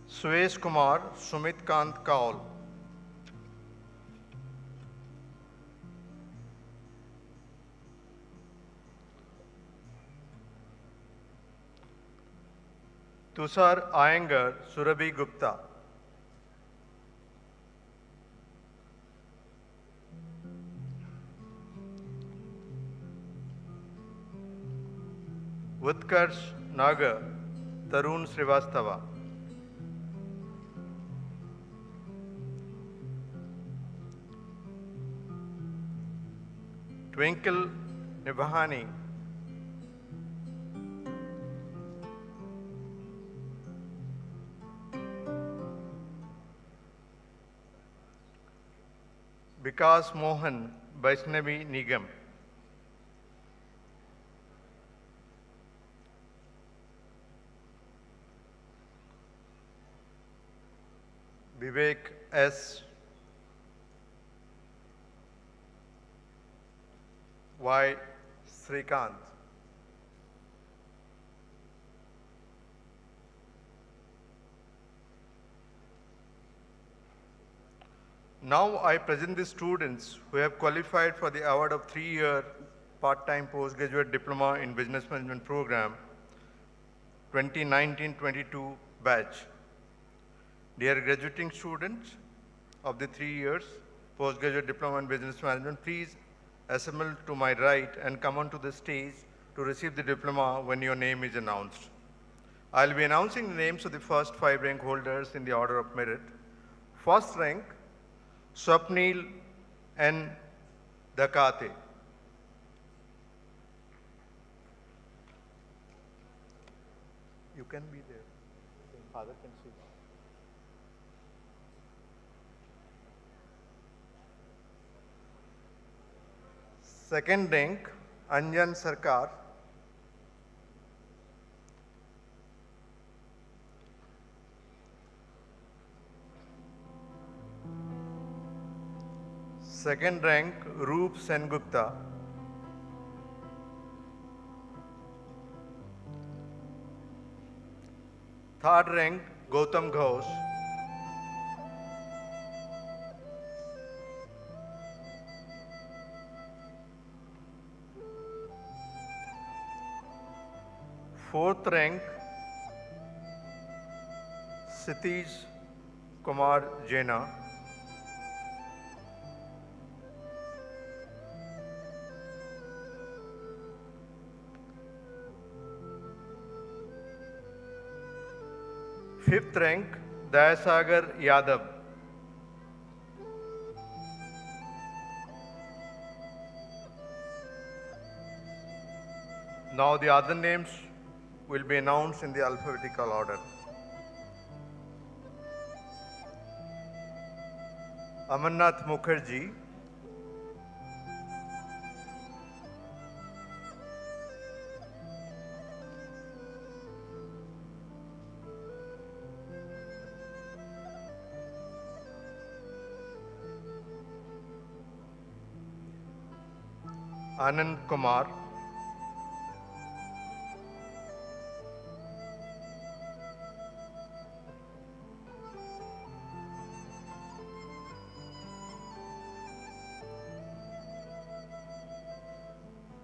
Suesh Kumar, Sumit Kant Kaul, Tushar Iyengar, Surabhi Gupta, Utkarsh Nagar, Tarun Srivastava, Twinkle Nibhani, Vikas Mohan, Vaishnavi Nigam, Vivek S. Y. Srikanth, now I present the students who have qualified for the award of 3-year part-time postgraduate diploma in business management program 2019-22 batch. Dear graduating students of the 3 years postgraduate diploma in business management, please assemble to my right and come onto the stage to receive the diploma when your name is announced. I'll be announcing the names of the first 5 rank holders in the order of merit. First rank, Swapnil N. Dakate. You can be there. Father can see. Second rank, Anjan Sarkar. Second rank, Roop Sengupta. Third ranked Gautam Ghosh. Fourth rank Satish Kumar Jaina. Fifth rank Dayasagar Yadav. Now the other names will be announced in the alphabetical order. Amarnath Mukherjee, Anand Kumar,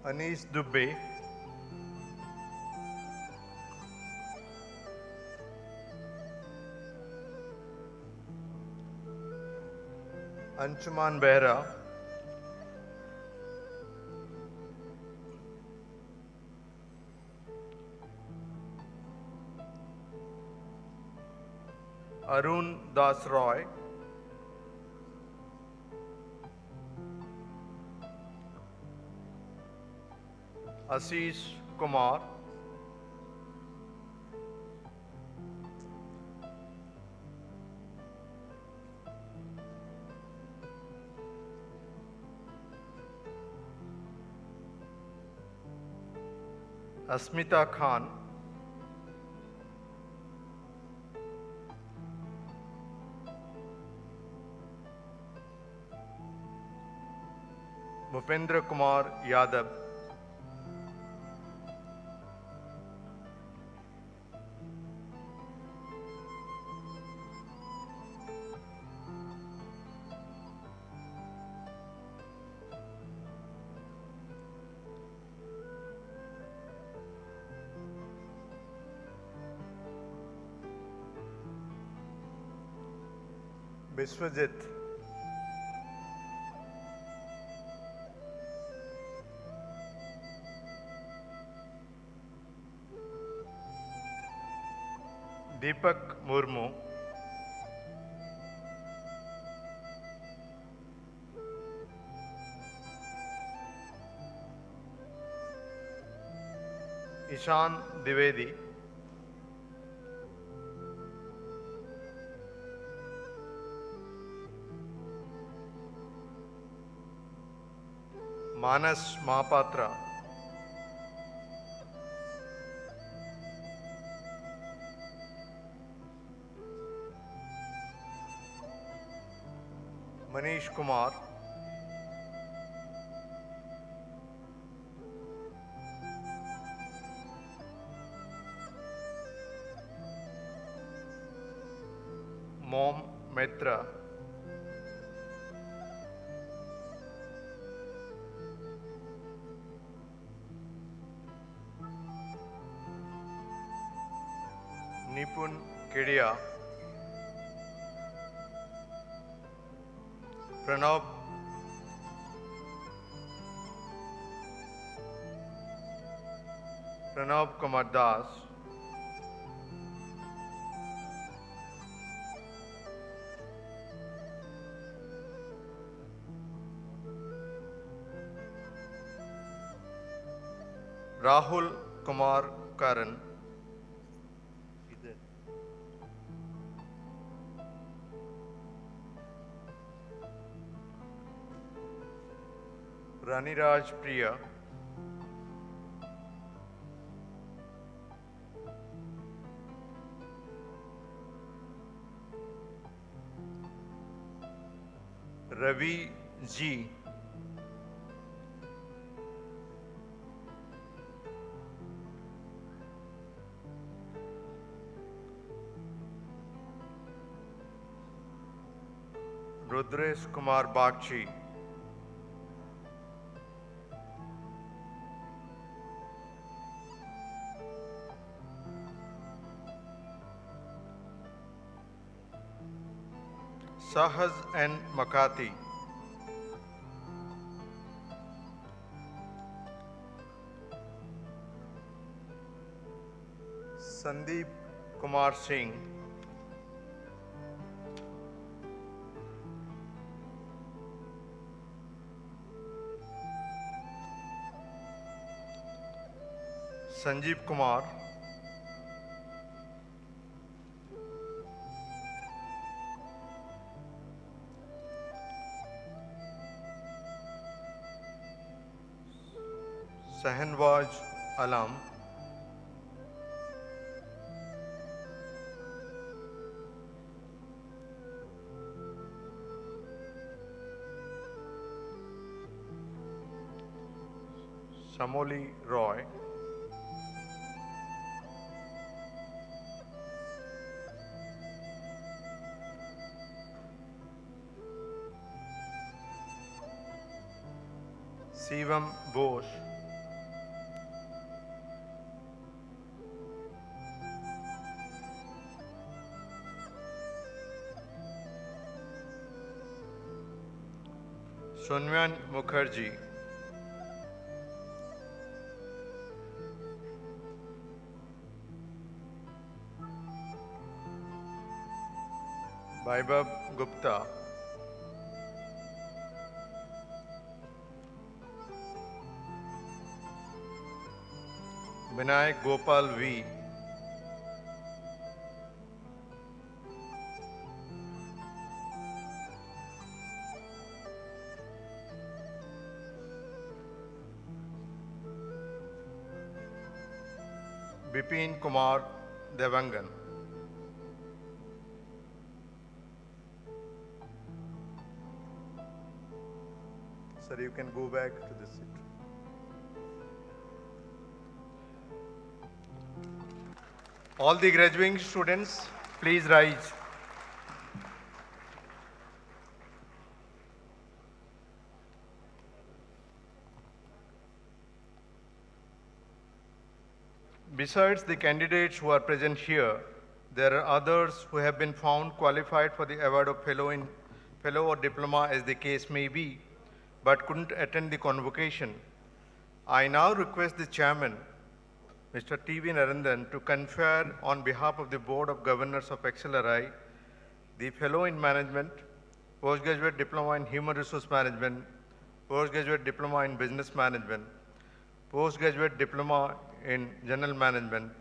Anish Dubey, Anshuman Behra, Arun Das Roy, Ashish Kumar, Asmita Khan, Bhupendra Kumar Yadav, Biswajit, Deepak Murmu, Ishan Dwivedi, Manas Mahapatra, Manish Kumar, Mom Mitra, Nipun Kedia, Pranab Kumar Das, Rahul Kumar Karan, Raniraj Priya, Ravi G, Rudresh Kumar Bagchi. Sahaz N. Makati. Sandeep Kumar Singh. Sanjeev Kumar. Sahanwaj Alam. Shamoli Roy. Shivam Bose. Sunyan Mukherjee. Vaibhav Gupta. Vinayak Gopal V. Bipin Kumar Devangan. Sir, you can go back to the seat. All the graduating students, please rise. Besides the candidates who are present here, there are others who have been found qualified for the award of fellow or diploma as the case may be, but couldn't attend the convocation. I now request the chairman, Mr. T.V. Narendan, to confer on behalf of the Board of Governors of XLRI the Fellow in Management, Postgraduate Diploma in Human Resource Management, Postgraduate Diploma in Business Management, Postgraduate Diploma in General Management,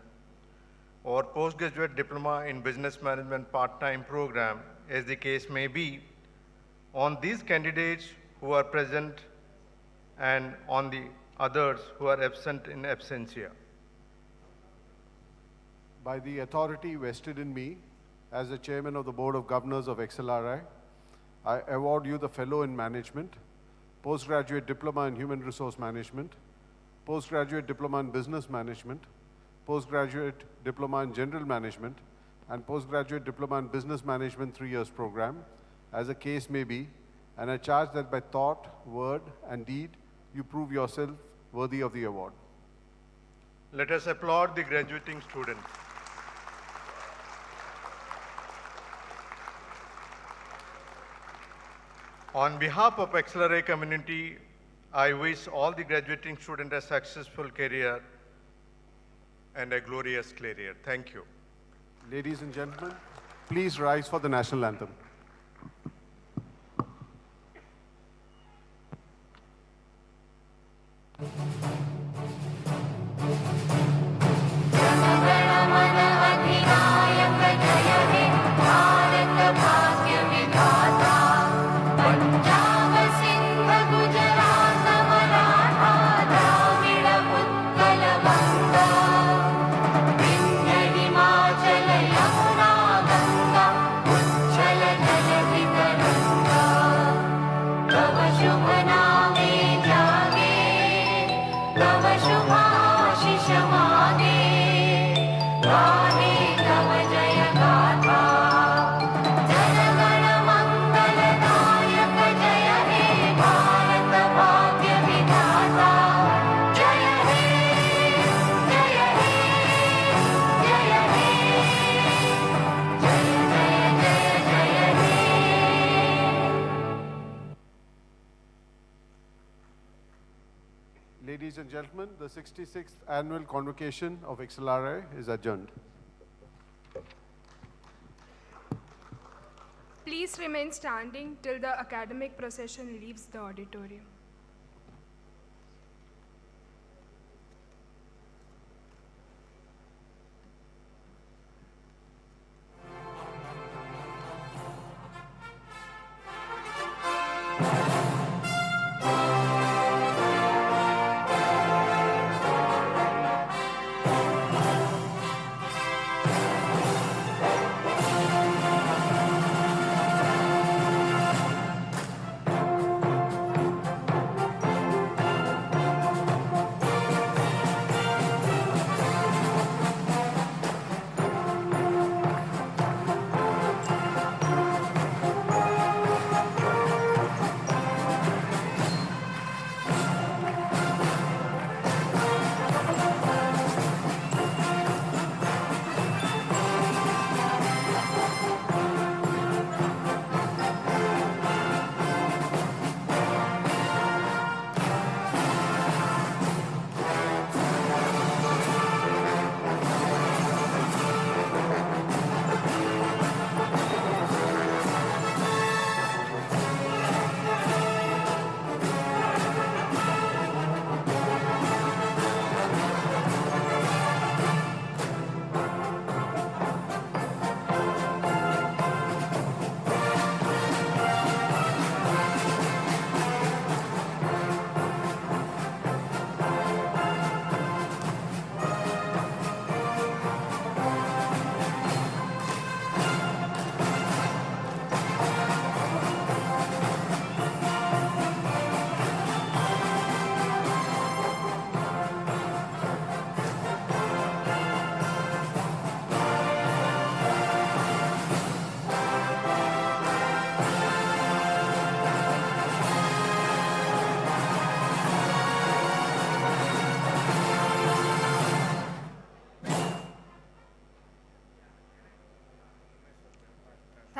or Postgraduate Diploma in Business Management part-time program, as the case may be, on these candidates who are present and on the others who are absent in absentia.
By the authority vested in me as the Chairman of the Board of Governors of XLRI, I award you the Fellow in Management, Postgraduate Diploma in Human Resource Management, Postgraduate Diploma in Business Management, Postgraduate Diploma in General Management, and Postgraduate Diploma in Business Management 3 years program, as the case may be, and I charge that by thought, word, and deed, you prove yourself worthy of the award.
Let us applaud the graduating students. On behalf of XLRI community, I wish all the graduating students a successful career and a glorious career. Thank you.
Ladies and gentlemen, please rise for the national anthem.
Himalaya, Yamuna, Ganga, Uchala
ladies and gentlemen, the 66th annual convocation of XLRI is adjourned.
Please remain standing till the academic procession leaves the auditorium.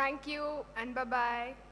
Thank you and bye-bye.